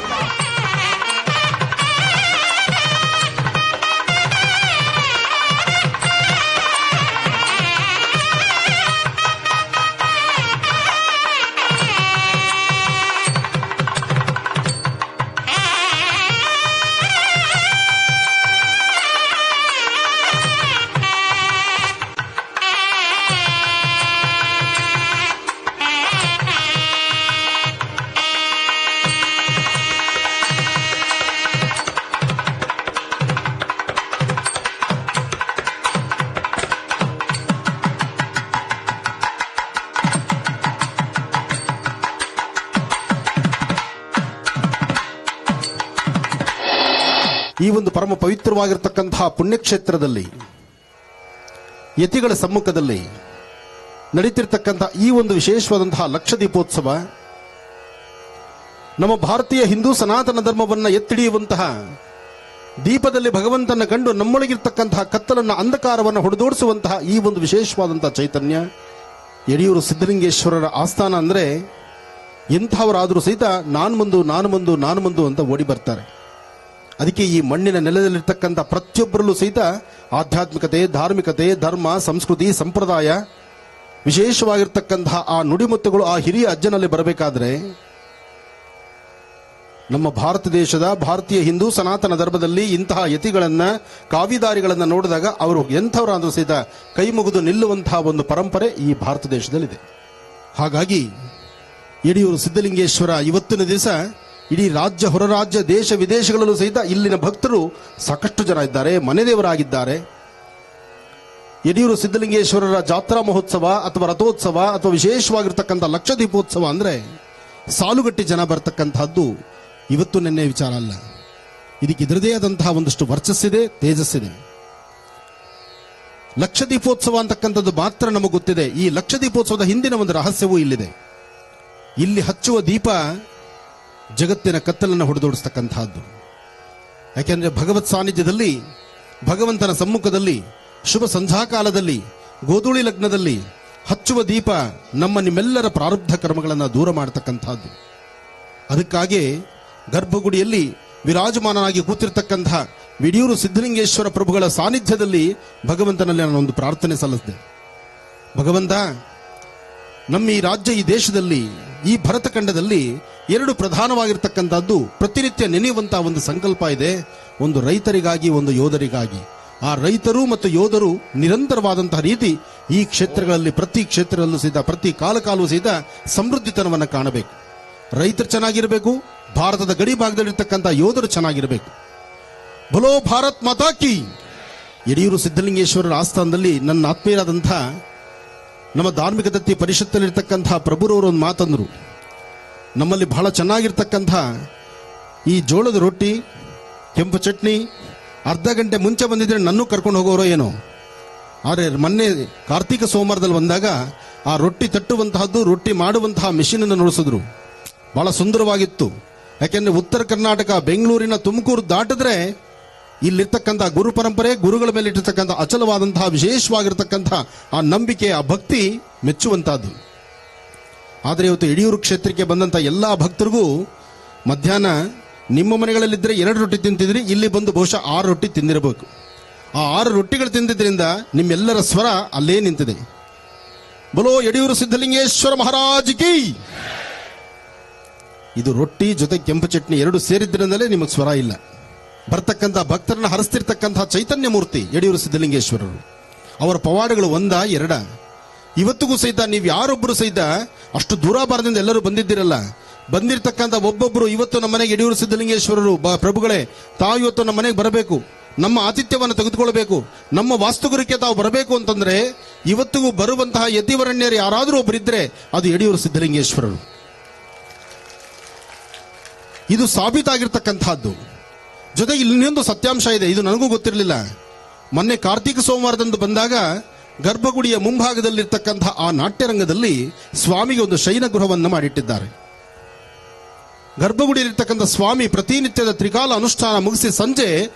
ಈ ಒಂದು ಪರಮ ಪವಿತ್ರವಾಗಿರ್ತಕ್ಕಂತಹ ಪುಣ್ಯಕ್ಷೇತ್ರದಲ್ಲಿ ಯತಿಗಳ ಸಮ್ಮುಖದಲ್ಲಿ ನಡೀತಿರ್ತಕ್ಕಂಥ ಈ ಒಂದು ವಿಶೇಷವಾದಂತಹ ಲಕ್ಷ ದೀಪೋತ್ಸವ ನಮ್ಮ ಭಾರತೀಯ ಹಿಂದೂ ಸನಾತನ ಧರ್ಮವನ್ನು ಎತ್ತಿಡಿಯುವಂತಹ ದೀಪದಲ್ಲಿ ಭಗವಂತನ ಕಂಡು ನಮ್ಮೊಳಗಿರ್ತಕ್ಕಂತಹ ಕತ್ತಲನ್ನ ಅಂಧಕಾರವನ್ನು ಹೊಡೆದೋಡಿಸುವಂತಹ ಈ ಒಂದು ವಿಶೇಷವಾದಂತಹ ಚೈತನ್ಯ ಯಡಿಯೂರು ಸಿದ್ದಲಿಂಗೇಶ್ವರರ ಆಸ್ಥಾನ ಅಂದ್ರೆ ಎಂಥವರಾದರೂ ಸಹಿತ ನಾನು ಮುಂದು ಅಂತ ಓಡಿ ಬರ್ತಾರೆ. ಅದಕ್ಕೆ ಈ ಮಣ್ಣಿನ ನೆಲದಲ್ಲಿರ್ತಕ್ಕಂಥ ಪ್ರತಿಯೊಬ್ಬರಲ್ಲೂ ಸಹಿತ ಆಧ್ಯಾತ್ಮಿಕತೆ, ಧಾರ್ಮಿಕತೆ, ಧರ್ಮ, ಸಂಸ್ಕೃತಿ, ಸಂಪ್ರದಾಯ ವಿಶೇಷವಾಗಿರ್ತಕ್ಕಂತಹ ಆ ನುಡಿಮುತ್ತುಗಳು ಆ ಹಿರಿಯ ಅಜ್ಜನಲ್ಲಿ ಬರಬೇಕಾದ್ರೆ ನಮ್ಮ ಭಾರತ ದೇಶದ ಭಾರತೀಯ ಹಿಂದೂ ಸನಾತನ ಧರ್ಮದಲ್ಲಿ ಇಂತಹ ಯತಿಗಳನ್ನ ಕಾವಿದಾರಿಗಳನ್ನ ನೋಡಿದಾಗ ಅವರು ಎಂಥವರಾದ್ರೂ ಸಹಿತ ಕೈ ಮುಗಿದು ನಿಲ್ಲುವಂತಹ ಒಂದು ಪರಂಪರೆ ಈ ಭಾರತ ದೇಶದಲ್ಲಿದೆ. ಹಾಗಾಗಿ ಯಡಿಯೂರು ಸಿದ್ದಲಿಂಗೇಶ್ವರ ಇವತ್ತಿನ ದಿವಸ ಇಡೀ ರಾಜ್ಯ ಹೊರ ರಾಜ್ಯ ದೇಶ ವಿದೇಶಗಳಲ್ಲೂ ಸಹಿತ ಇಲ್ಲಿನ ಭಕ್ತರು ಸಾಕಷ್ಟು ಜನ ಇದ್ದಾರೆ, ಮನೆ ದೇವರಾಗಿದ್ದಾರೆ. ಯಡಿಯೂರು ಸಿದ್ದಲಿಂಗೇಶ್ವರರ ಜಾತ್ರಾ ಮಹೋತ್ಸವ ಅಥವಾ ರಥೋತ್ಸವ ಅಥವಾ ವಿಶೇಷವಾಗಿರ್ತಕ್ಕಂಥ ಲಕ್ಷ ದೀಪೋತ್ಸವ ಅಂದ್ರೆ ಸಾಲುಗಟ್ಟಿ ಜನ ಬರ್ತಕ್ಕಂಥದ್ದು ಇವತ್ತು ನಿನ್ನೆ ವಿಚಾರ ಅಲ್ಲ. ಇದಕ್ಕೆ ಇದರದೇ ಆದಂತಹ ಒಂದಷ್ಟು ವರ್ಚಸ್ಸಿದೆ, ತೇಜಸ್ಸಿದೆ. ಲಕ್ಷ ದೀಪೋತ್ಸವ ಅಂತಕ್ಕಂಥದ್ದು ಮಾತ್ರ ನಮಗೆ ಗೊತ್ತಿದೆ. ಈ ಲಕ್ಷ ದೀಪೋತ್ಸವದ ಹಿಂದಿನ ಒಂದು ರಹಸ್ಯವೂ ಇಲ್ಲಿದೆ. ಇಲ್ಲಿ ಹಚ್ಚುವ ದೀಪ ಜಗತ್ತಿನ ಕತ್ತಲನ್ನು ಹೊಡೆದೋಡಿಸ್ತಕ್ಕಂತಹದ್ದು. ಯಾಕೆಂದ್ರೆ ಭಗವತ್ ಸಾನ್ನಿಧ್ಯದಲ್ಲಿ, ಭಗವಂತನ ಸಮ್ಮುಖದಲ್ಲಿ, ಶುಭ ಸಂಧ್ಯಾಕಾಲದಲ್ಲಿ, ಗೋಧೂಳಿ ಲಗ್ನದಲ್ಲಿ ಹಚ್ಚುವ ದೀಪ ನಿಮ್ಮೆಲ್ಲರ ಪ್ರಾರಬ್ಧ ಕರ್ಮಗಳನ್ನು ದೂರ ಮಾಡತಕ್ಕಂತಹದ್ದು. ಅದಕ್ಕಾಗಿ ಗರ್ಭಗುಡಿಯಲ್ಲಿ ವಿರಾಜಮಾನನಾಗಿ ಕೂತಿರ್ತಕ್ಕಂತಹ ಯಡಿಯೂರು ಸಿದ್ದಲಿಂಗೇಶ್ವರ ಪ್ರಭುಗಳ ಸಾನ್ನಿಧ್ಯದಲ್ಲಿ ಭಗವಂತನಲ್ಲಿ ನಾನೊಂದು ಪ್ರಾರ್ಥನೆ ಸಲ್ಲಿಸಿದೆ. ಭಗವಂತ, ನಮ್ಮ ಈ ರಾಜ್ಯ, ಈ ದೇಶದಲ್ಲಿ, ಈ ಭರತಖಂಡದಲ್ಲಿ ಎರಡು ಪ್ರಧಾನವಾಗಿರ್ತಕ್ಕಂಥದ್ದು ಪ್ರತಿನಿತ್ಯ ನೆನೆಯುವಂತಹ ಒಂದು ಸಂಕಲ್ಪ ಇದೆ. ಒಂದು ರೈತರಿಗಾಗಿ, ಒಂದು ಯೋಧರಿಗಾಗಿ. ಆ ರೈತರು ಮತ್ತು ಯೋಧರು ನಿರಂತರವಾದಂತಹ ರೀತಿ ಈ ಕ್ಷೇತ್ರಗಳಲ್ಲಿ, ಪ್ರತಿ ಕ್ಷೇತ್ರದಲ್ಲೂ ಸಹಿತ, ಪ್ರತಿ ಕಾಲಕಾಲವೂ ಸಹಿತ ಸಮೃದ್ಧಿತನವನ್ನು ಕಾಣಬೇಕು. ರೈತರು ಚೆನ್ನಾಗಿರಬೇಕು, ಭಾರತದ ಗಡಿ ಭಾಗದಲ್ಲಿರ್ತಕ್ಕಂಥ ಯೋಧರು ಚೆನ್ನಾಗಿರಬೇಕು. ಬಲೋ ಭಾರತ್ ಮಾತಾ ಕಿ. ಯಡಿಯೂರು ಸಿದ್ದಲಿಂಗೇಶ್ವರರ ಆಸ್ಥಾನದಲ್ಲಿ ನನ್ನ ಆತ್ಮೀಯರಾದಂಥ ನಮ್ಮ ಧಾರ್ಮಿಕ ದತ್ತಿ ಪರಿಷತ್ತಲ್ಲಿರ್ತಕ್ಕಂಥ ಪ್ರಭುರವರು ಒಂದು ಮಾತಂದ್ರು. ನಮ್ಮಲ್ಲಿ ಬಹಳ ಚೆನ್ನಾಗಿರ್ತಕ್ಕಂಥ ಈ ಜೋಳದ ರೊಟ್ಟಿ, ಕೆಂಪು ಚಟ್ನಿ ಅರ್ಧ ಗಂಟೆ ಮುಂಚೆ ಬಂದಿದ್ರೆ ನನ್ನೂ ಕರ್ಕೊಂಡು ಹೋಗೋರೋ ಏನೋ. ಆದರೆ ಮೊನ್ನೆ ಕಾರ್ತಿಕ ಸೋಮವಾರದಲ್ಲಿ ಬಂದಾಗ ಆ ರೊಟ್ಟಿ ತಟ್ಟುವಂತಹದ್ದು, ರೊಟ್ಟಿ ಮಾಡುವಂತಹ ಮಿಷಿನ್ ಅನ್ನು ನೋಡಿಸಿದ್ರು. ಬಹಳ ಸುಂದರವಾಗಿತ್ತು. ಯಾಕೆಂದ್ರೆ ಉತ್ತರ ಕರ್ನಾಟಕ ಬೆಂಗಳೂರಿನ ತುಮಕೂರು ದಾಟಿದ್ರೆ ಇಲ್ಲಿರ್ತಕ್ಕಂಥ ಗುರು ಪರಂಪರೆ, ಗುರುಗಳ ಮೇಲೆ ಇಟ್ಟಿರ್ತಕ್ಕಂಥ ಅಚಲವಾದಂತಹ ವಿಶೇಷವಾಗಿರ್ತಕ್ಕಂಥ ಆ ನಂಬಿಕೆ, ಆ ಭಕ್ತಿ ಮೆಚ್ಚುವಂತಹದ್ದು. ಆದರೆ ಇವತ್ತು ಯಡಿಯೂರು ಕ್ಷೇತ್ರಕ್ಕೆ ಬಂದಂಥ ಎಲ್ಲ ಭಕ್ತರಿಗೂ ಮಧ್ಯಾಹ್ನ ನಿಮ್ಮ ಮನೆಗಳಲ್ಲಿದ್ದರೆ 2 ರೊಟ್ಟಿ ತಿಂತಿದ್ರಿ, ಇಲ್ಲಿ ಬಂದು ಬಹುಶಃ 6 ರೊಟ್ಟಿ ತಿಂದಿರಬೇಕು. ಆ 6 ರೊಟ್ಟಿಗಳು ತಿಂದಿದ್ರಿಂದ ನಿಮ್ಮೆಲ್ಲರ ಸ್ವರ ಅಲ್ಲೇ ನಿಂತಿದೆ. ಬಲೋ ಯಡಿಯೂರು ಸಿದ್ದಲಿಂಗೇಶ್ವರ ಮಹಾರಾಜ್ ಕಿ. ಇದು ರೊಟ್ಟಿ ಜೊತೆ ಕೆಂಪು ಚಟ್ನಿ ಎರಡು ಸೇರಿದ್ರಿಂದಲೇ ನಿಮಗೆ ಸ್ವರ ಇಲ್ಲ. ಬರ್ತಕ್ಕಂಥ ಭಕ್ತರನ್ನ ಹರಿಸ್ತಿರ್ತಕ್ಕಂತಹ ಚೈತನ್ಯ ಮೂರ್ತಿ ಯಡಿಯೂರು ಸಿದ್ದಲಿಂಗೇಶ್ವರರು. ಅವರ ಪವಾಡಗಳು 1, 2. ಇವತ್ತಿಗೂ ಸಹಿತ ನೀವು ಯಾರೊಬ್ಬರು ಸಹಿತ ಅಷ್ಟು ದೂರಾಭಾರದಿಂದ ಎಲ್ಲರೂ ಬಂದಿದ್ದೀರಲ್ಲ, ಬಂದಿರತಕ್ಕಂಥ ಒಬ್ಬೊಬ್ಬರು ಇವತ್ತು ನಮ್ಮ ಮನೆಗೆ ಯಡಿಯೂರು ಸಿದ್ದಲಿಂಗೇಶ್ವರರು ಪ್ರಭುಗಳೇ, ತಾವು ಇವತ್ತು ನಮ್ಮ ಮನೆಗೆ ಬರಬೇಕು, ನಮ್ಮ ಆತಿಥ್ಯವನ್ನು ತೆಗೆದುಕೊಳ್ಬೇಕು, ನಮ್ಮ ವಾಸ್ತುಗುರಕ್ಕೆ ತಾವು ಬರಬೇಕು ಅಂತಂದ್ರೆ ಇವತ್ತಿಗೂ ಬರುವಂತಹ ಯತಿವರಣ್ಯರು ಯಾರಾದರೂ ಒಬ್ಬರಿದ್ರೆ ಅದು ಯಡಿಯೂರು ಸಿದ್ದಲಿಂಗೇಶ್ವರರು. ಇದು ಸಾಬೀತಾಗಿರ್ತಕ್ಕಂಥದ್ದು. ಜೊತೆಗೆ ಇನ್ನೊಂದು ಸತ್ಯಾಂಶ ಇದೆ, ಇದು ನನಗೂ ಗೊತ್ತಿರಲಿಲ್ಲ. ಮೊನ್ನೆ ಕಾರ್ತಿಕ ಸೋಮವಾರದಂದು ಬಂದಾಗ ಗರ್ಭಗುಡಿಯ ಮುಂಭಾಗದಲ್ಲಿರ್ತಕ್ಕಂಥ ಆ ನಾಟ್ಯರಂಗದಲ್ಲಿ ಸ್ವಾಮಿಗೆ ಒಂದು ಶಯನ ಗೃಹವನ್ನು ಮಾಡಿಟ್ಟಿದ್ದಾರೆ. ಗರ್ಭಗುಡಿಯಲ್ಲಿರ್ತಕ್ಕಂಥ ಸ್ವಾಮಿ ಪ್ರತಿನಿತ್ಯದ ತ್ರಿಕಾಲ ಅನುಷ್ಠಾನ ಮುಗಿಸಿ ಸಂಜೆ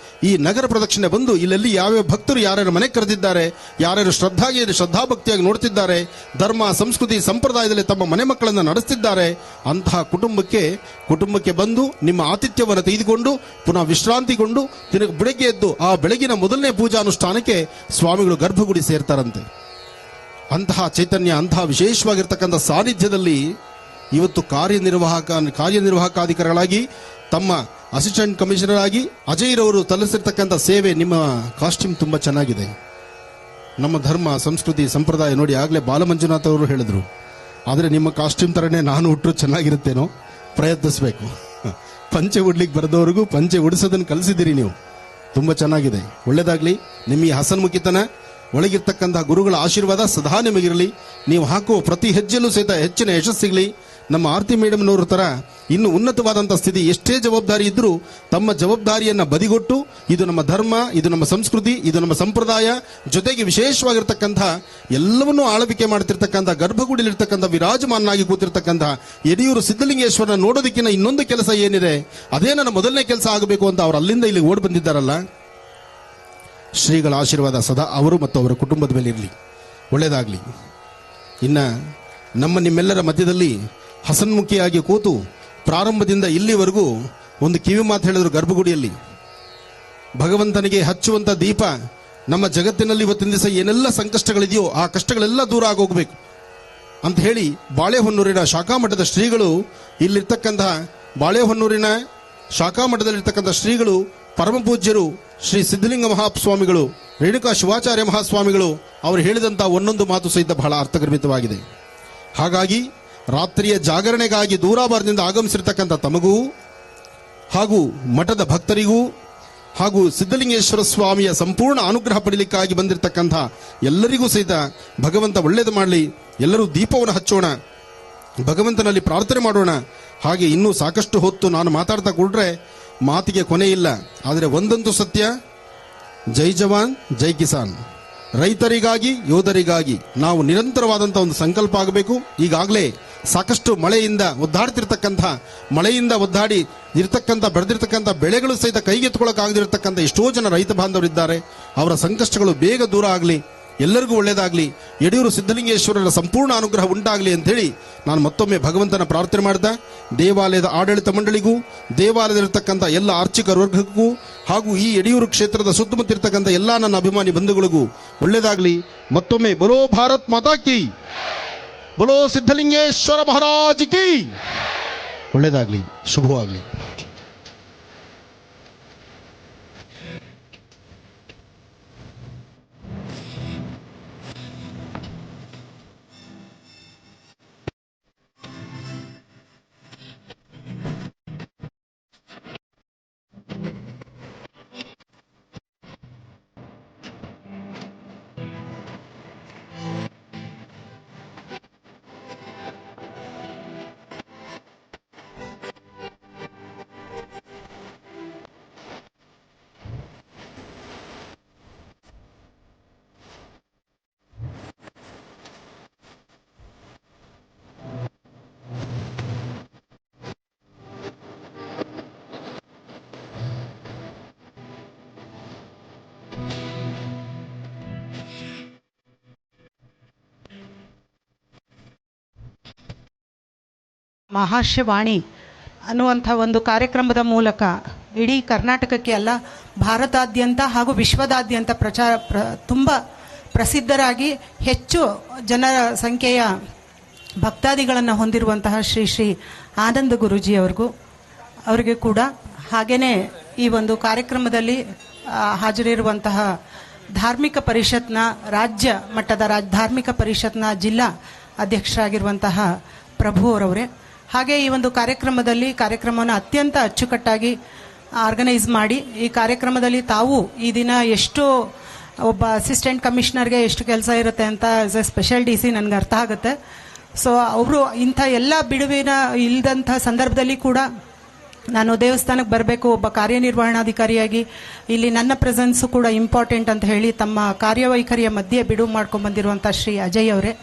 ಈ ನಗರ ಪ್ರದಕ್ಷಿಣೆ ಬಂದು ಇಲ್ಲೆಲ್ಲಿ ಯಾವ್ಯಾವ ಭಕ್ತರು ಯಾರ್ಯಾರು ಮನೆ ಕರೆದಿದ್ದಾರೆ, ಯಾರ್ಯಾರು ಶ್ರದ್ಧಾಭಕ್ತಿಯಾಗಿ ನೋಡ್ತಿದ್ದಾರೆ, ಧರ್ಮ ಸಂಸ್ಕೃತಿ ಸಂಪ್ರದಾಯದಲ್ಲಿ ತಮ್ಮ ಮನೆ ಮಕ್ಕಳನ್ನು ನಡೆಸ್ತಿದ್ದಾರೆ, ಅಂತಹ ಕುಟುಂಬಕ್ಕೆ ಬಂದು ನಿಮ್ಮ ಆತಿಥ್ಯವನ್ನು ತೆಗೆದುಕೊಂಡು ಪುನಃ ವಿಶ್ರಾಂತಿಗೊಂಡು ಬೆಳಗ್ಗೆ ಎದ್ದು ಆ ಬೆಳಗಿನ ಮೊದಲನೇ ಪೂಜಾನುಷ್ಠಾನಕ್ಕೆ ಸ್ವಾಮಿಗಳು ಗರ್ಭಗುಡಿ ಸೇರ್ತಾರಂತೆ. ಅಂತಹ ಚೈತನ್ಯ, ಅಂತಹ ವಿಶೇಷವಾಗಿರ್ತಕ್ಕಂಥ ಸಾನ್ನಿಧ್ಯದಲ್ಲಿ ಇವತ್ತು ಕಾರ್ಯನಿರ್ವಾಹಕಾಧಿಕಾರಿಗಳಾಗಿ ತಮ್ಮ ಅಸಿಸ್ಟೆಂಟ್ ಕಮಿಷನರ್ ಆಗಿ ಅಜಯ್ರವರು ಸಲ್ಲಿಸಿರ್ತಕ್ಕಂಥ ಸೇವೆ, ನಿಮ್ಮ ಕಾಸ್ಟ್ಯೂಮ್ ತುಂಬಾ ಚೆನ್ನಾಗಿದೆ. ನಮ್ಮ ಧರ್ಮ ಸಂಸ್ಕೃತಿ ಸಂಪ್ರದಾಯ ನೋಡಿ, ಆಗಲೇ ಬಾಲಮಂಜುನಾಥ್ ಅವರು ಹೇಳಿದ್ರು, ಆದರೆ ನಿಮ್ಮ ಕಾಸ್ಟ್ಯೂಮ್ ತರನೇ ನಾನು ಹುಟ್ಟರು ಚೆನ್ನಾಗಿರುತ್ತೇನೋ, ಪ್ರಯತ್ನಿಸಬೇಕು. ಪಂಚೆ ಉಡ್ಲಿಕ್ಕೆ ಬರೆದವರಿಗೂ ಪಂಚೆ ಉಡಿಸೋದನ್ನು ಕಲಿಸಿದ್ದೀರಿ ನೀವು, ತುಂಬಾ ಚೆನ್ನಾಗಿದೆ, ಒಳ್ಳೇದಾಗ್ಲಿ. ನಿಮ್ಮ ಈ ಹಸನ್ಮುಖಿತನ, ಒಳಗಿರ್ತಕ್ಕಂಥ ಗುರುಗಳ ಆಶೀರ್ವಾದ ಸದಾ ನಿಮಗಿರಲಿ. ನೀವು ಹಾಕುವ ಪ್ರತಿ ಹೆಜ್ಜೆಯಲ್ಲೂ ಸಹಿತ ಹೆಚ್ಚಿನ ಯಶಸ್ಸಿಗಲಿ. ನಮ್ಮ ಆರತಿ ಮೇಡಮ್ನವ್ರ ತರ ಇನ್ನು ಉನ್ನತವಾದಂಥ ಸ್ಥಿತಿ, ಎಷ್ಟೇ ಜವಾಬ್ದಾರಿ ಇದ್ರೂ ತಮ್ಮ ಜವಾಬ್ದಾರಿಯನ್ನ ಬದಿಗೊಟ್ಟು ಇದು ನಮ್ಮ ಧರ್ಮ, ಇದು ನಮ್ಮ ಸಂಸ್ಕೃತಿ, ಇದು ನಮ್ಮ ಸಂಪ್ರದಾಯ, ಜೊತೆಗೆ ವಿಶೇಷವಾಗಿರ್ತಕ್ಕಂಥ ಎಲ್ಲವನ್ನೂ ಆಳ್ವಿಕೆ ಮಾಡ್ತಿರ್ತಕ್ಕಂಥ ಗರ್ಭಗುಡಿಲಿರ್ತಕ್ಕಂಥ ವಿರಾಜಮಾನಾಗಿ ಕೂತಿರ್ತಕ್ಕಂಥ ಯಡಿಯೂರು ಸಿದ್ದಲಿಂಗೇಶ್ವರನ ನೋಡೋದಕ್ಕಿಂತ ಇನ್ನೊಂದು ಕೆಲಸ ಏನಿದೆ, ಅದೇ ನನ್ನ ಮೊದಲನೇ ಕೆಲಸ ಆಗಬೇಕು ಅಂತ ಅವರು ಅಲ್ಲಿಂದ ಇಲ್ಲಿ ಓಡ್ ಬಂದಿದ್ದಾರಲ್ಲ. ಶ್ರೀಗಳ ಆಶೀರ್ವಾದ ಸದಾ ಅವರು ಮತ್ತು ಅವರ ಕುಟುಂಬದ ಮೇಲೆ ಇರಲಿ, ಒಳ್ಳೆಯದಾಗಲಿ. ಇನ್ನ ನಿಮ್ಮೆಲ್ಲರ ಮಧ್ಯದಲ್ಲಿ ಹಸನ್ಮುಖಿಯಾಗಿ ಕೂತು ಪ್ರಾರಂಭದಿಂದ ಇಲ್ಲಿವರೆಗೂ ಒಂದು ಕಿವಿ ಮಾತು ಹೇಳಿದ್ರು. ಗರ್ಭಗುಡಿಯಲ್ಲಿ ಭಗವಂತನಿಗೆ ಹಚ್ಚುವಂತ ದೀಪ ನಮ್ಮ ಜಗತ್ತಿನಲ್ಲಿ ಇವತ್ತಿನ ದಿವಸ ಏನೆಲ್ಲ ಸಂಕಷ್ಟಗಳಿದೆಯೋ ಆ ಕಷ್ಟಗಳೆಲ್ಲ ದೂರ ಆಗೋಗ್ಬೇಕು. ಅಂತ ಹೇಳಿ ಬಾಳೆಹೊನ್ನೂರಿನ ಶಾಖಾಮಠದ ಶ್ರೀಗಳು ಇಲ್ಲಿರ್ತಕ್ಕಂತಹ ಬಾಳೆಹೊನ್ನೂರಿನ ಶಾಖಾಮಠದಲ್ಲಿರ್ತಕ್ಕಂಥ ಶ್ರೀಗಳು ಪರಮ ಪೂಜ್ಯರು ಶ್ರೀ ಸಿದ್ಧಲಿಂಗ ಮಹಾಸ್ವಾಮಿಗಳು, ರೇಣುಕಾ ಶಿವಾಚಾರ್ಯ ಮಹಾಸ್ವಾಮಿಗಳು ಅವರು ಹೇಳಿದಂತಹ ಒಂದೊಂದು ಮಾತು ಸಹಿತ ಬಹಳ ಅರ್ಥಗರ್ಭಿತವಾಗಿದೆ. ಹಾಗಾಗಿ ರಾತ್ರಿಯ ಜಾಗರಣೆಗಾಗಿ ದೂರಾಭಾರದಿಂದ ಆಗಮಿಸಿರ್ತಕ್ಕಂಥ ತಮಗೂ ಹಾಗೂ ಮಠದ ಭಕ್ತರಿಗೂ ಹಾಗೂ ಸಿದ್ಧಲಿಂಗೇಶ್ವರ ಸ್ವಾಮಿಯ ಸಂಪೂರ್ಣ ಅನುಗ್ರಹ ಪಡೀಲಿಕ್ಕಾಗಿ ಬಂದಿರತಕ್ಕಂಥ ಎಲ್ಲರಿಗೂ ಸಹಿತ ಭಗವಂತ ಒಳ್ಳೆಯದು ಮಾಡಲಿ. ಎಲ್ಲರೂ ದೀಪವನ್ನು ಹಚ್ಚೋಣ, ಭಗವಂತನಲ್ಲಿ ಪ್ರಾರ್ಥನೆ ಮಾಡೋಣ. ಹಾಗೆ ಇನ್ನೂ ಸಾಕಷ್ಟು ಹೊತ್ತು ನಾನು ಮಾತಾಡ್ತಾ ಕೂಡ್ರೆ ಮಾತಿಗೆ ಕೊನೆ ಇಲ್ಲ. ಆದರೆ ಒಂದಂತೂ ಸತ್ಯ, ಜೈ ಜವಾನ್ ಜೈ ಕಿಸಾನ್, ರೈತರಿಗಾಗಿ ಯೋಧರಿಗಾಗಿ ನಾವು ನಿರಂತರವಾದಂಥ ಒಂದು ಸಂಕಲ್ಪ ಆಗಬೇಕು. ಈಗಾಗಲೇ ಸಾಕಷ್ಟು ಮಳೆಯಿಂದ ಒದ್ದಾಡಿ ಇರ್ತಕ್ಕಂಥ ಬೆಳೆದಿರ್ತಕ್ಕಂಥ ಬೆಳೆಗಳು ಸಹಿತ ಕೈಗೆತ್ಕೊಳ್ಳೋಕ್ಕಾಗದಿರತಕ್ಕಂಥ ಎಷ್ಟೋ ಜನ ರೈತ ಬಾಂಧವರಿದ್ದಾರೆ. ಅವರ ಸಂಕಷ್ಟಗಳು ಬೇಗ ದೂರ ಆಗಲಿ, ಎಲ್ಲರಿಗೂ ಒಳ್ಳೆಯದಾಗಲಿ, ಯಡಿಯೂರು ಸಿದ್ಧಲಿಂಗೇಶ್ವರರ ಸಂಪೂರ್ಣ ಅನುಗ್ರಹ ಉಂಟಾಗಲಿ ಅಂತೇಳಿ ನಾನು ಮತ್ತೊಮ್ಮೆ ಭಗವಂತನ ಪ್ರಾರ್ಥನೆ ಮಾಡ್ತಾ, ದೇವಾಲಯದ ಆಡಳಿತ ಮಂಡಳಿಗೂ, ದೇವಾಲಯದಲ್ಲಿರ್ತಕ್ಕಂಥ ಎಲ್ಲ ಅರ್ಚಕ ವರ್ಗಕ್ಕೂ ಹಾಗೂ ಈ ಯಡಿಯೂರು ಕ್ಷೇತ್ರದ ಸುತ್ತಮುತ್ತ ಇರ್ತಕ್ಕಂಥ ಎಲ್ಲ ನನ್ನ ಅಭಿಮಾನಿ ಬಂಧುಗಳಿಗೂ ಒಳ್ಳೆಯದಾಗಲಿ. ಮತ್ತೊಮ್ಮೆ ಬಲೋ ಭಾರತ್ ಮಾತಾ ಕಿ, ಬಲೋ ಸಿದ್ಧಲಿಂಗೇಶ್ವರ ಮಹಾರಾಜ್ ಕಿ. ಒಳ್ಳೆಯದಾಗಲಿ, ಶುಭವಾಗಲಿ. ಮಹಾಶಿವಾಣಿ ಅನ್ನುವಂಥ ಒಂದು ಕಾರ್ಯಕ್ರಮದ ಮೂಲಕ ಇಡೀ ಕರ್ನಾಟಕಕ್ಕೆ ಅಲ್ಲ, ಭಾರತಾದ್ಯಂತ ಹಾಗೂ ವಿಶ್ವದಾದ್ಯಂತ ತುಂಬ ಪ್ರಸಿದ್ಧರಾಗಿ ಹೆಚ್ಚು ಜನರ ಸಂಖ್ಯೆಯ ಭಕ್ತಾದಿಗಳನ್ನು ಹೊಂದಿರುವಂತಹ ಶ್ರೀ ಶ್ರೀ ಆನಂದ ಗುರೂಜಿಯವ್ರಿಗೂ ಅವರಿಗೆ ಕೂಡ, ಹಾಗೆಯೇ ಈ ಒಂದು ಕಾರ್ಯಕ್ರಮದಲ್ಲಿ ಹಾಜರಿರುವಂತಹ ಧಾರ್ಮಿಕ ಪರಿಷತ್ನ ರಾಜ್ಯ ಮಟ್ಟದ ಧಾರ್ಮಿಕ ಪರಿಷತ್ನ ಜಿಲ್ಲಾ ಅಧ್ಯಕ್ಷರಾಗಿರುವಂತಹ ಪ್ರಭು ಅವರವರೇ, ಹಾಗೆ ಈ ಒಂದು ಕಾರ್ಯಕ್ರಮವನ್ನು ಅತ್ಯಂತ ಅಚ್ಚುಕಟ್ಟಾಗಿ ಆರ್ಗನೈಸ್ ಮಾಡಿ ಈ ಕಾರ್ಯಕ್ರಮದಲ್ಲಿ ತಾವು ಈ ದಿನ ಎಷ್ಟು ಒಬ್ಬ ಅಸಿಸ್ಟೆಂಟ್ ಕಮಿಷನರ್ಗೆ ಎಷ್ಟು ಕೆಲಸ ಇರುತ್ತೆ ಅಂತ ಆಸ್ ಎ ಸ್ಪೆಷಲ್ DC ನನಗೆ ಅರ್ಥ ಆಗುತ್ತೆ. ಸೊ ಅವರು ಇಂಥ ಎಲ್ಲ ಬಿಡುವಿನ ಇಲ್ಲದಂಥ ಸಂದರ್ಭದಲ್ಲಿ ಕೂಡ ನಾನು ದೇವಸ್ಥಾನಕ್ಕೆ ಬರಬೇಕು, ಒಬ್ಬ ಕಾರ್ಯನಿರ್ವಹಣಾಧಿಕಾರಿಯಾಗಿ ಇಲ್ಲಿ ನನ್ನ ಪ್ರೆಸೆನ್ಸು ಕೂಡ ಇಂಪಾರ್ಟೆಂಟ್ ಅಂತ ಹೇಳಿ ತಮ್ಮ ಕಾರ್ಯವೈಖರಿಯ ಮಧ್ಯೆ ಬಿಡುವು ಮಾಡ್ಕೊಂಡು ಶ್ರೀ ಅಜಯ್ ಅವರೇ.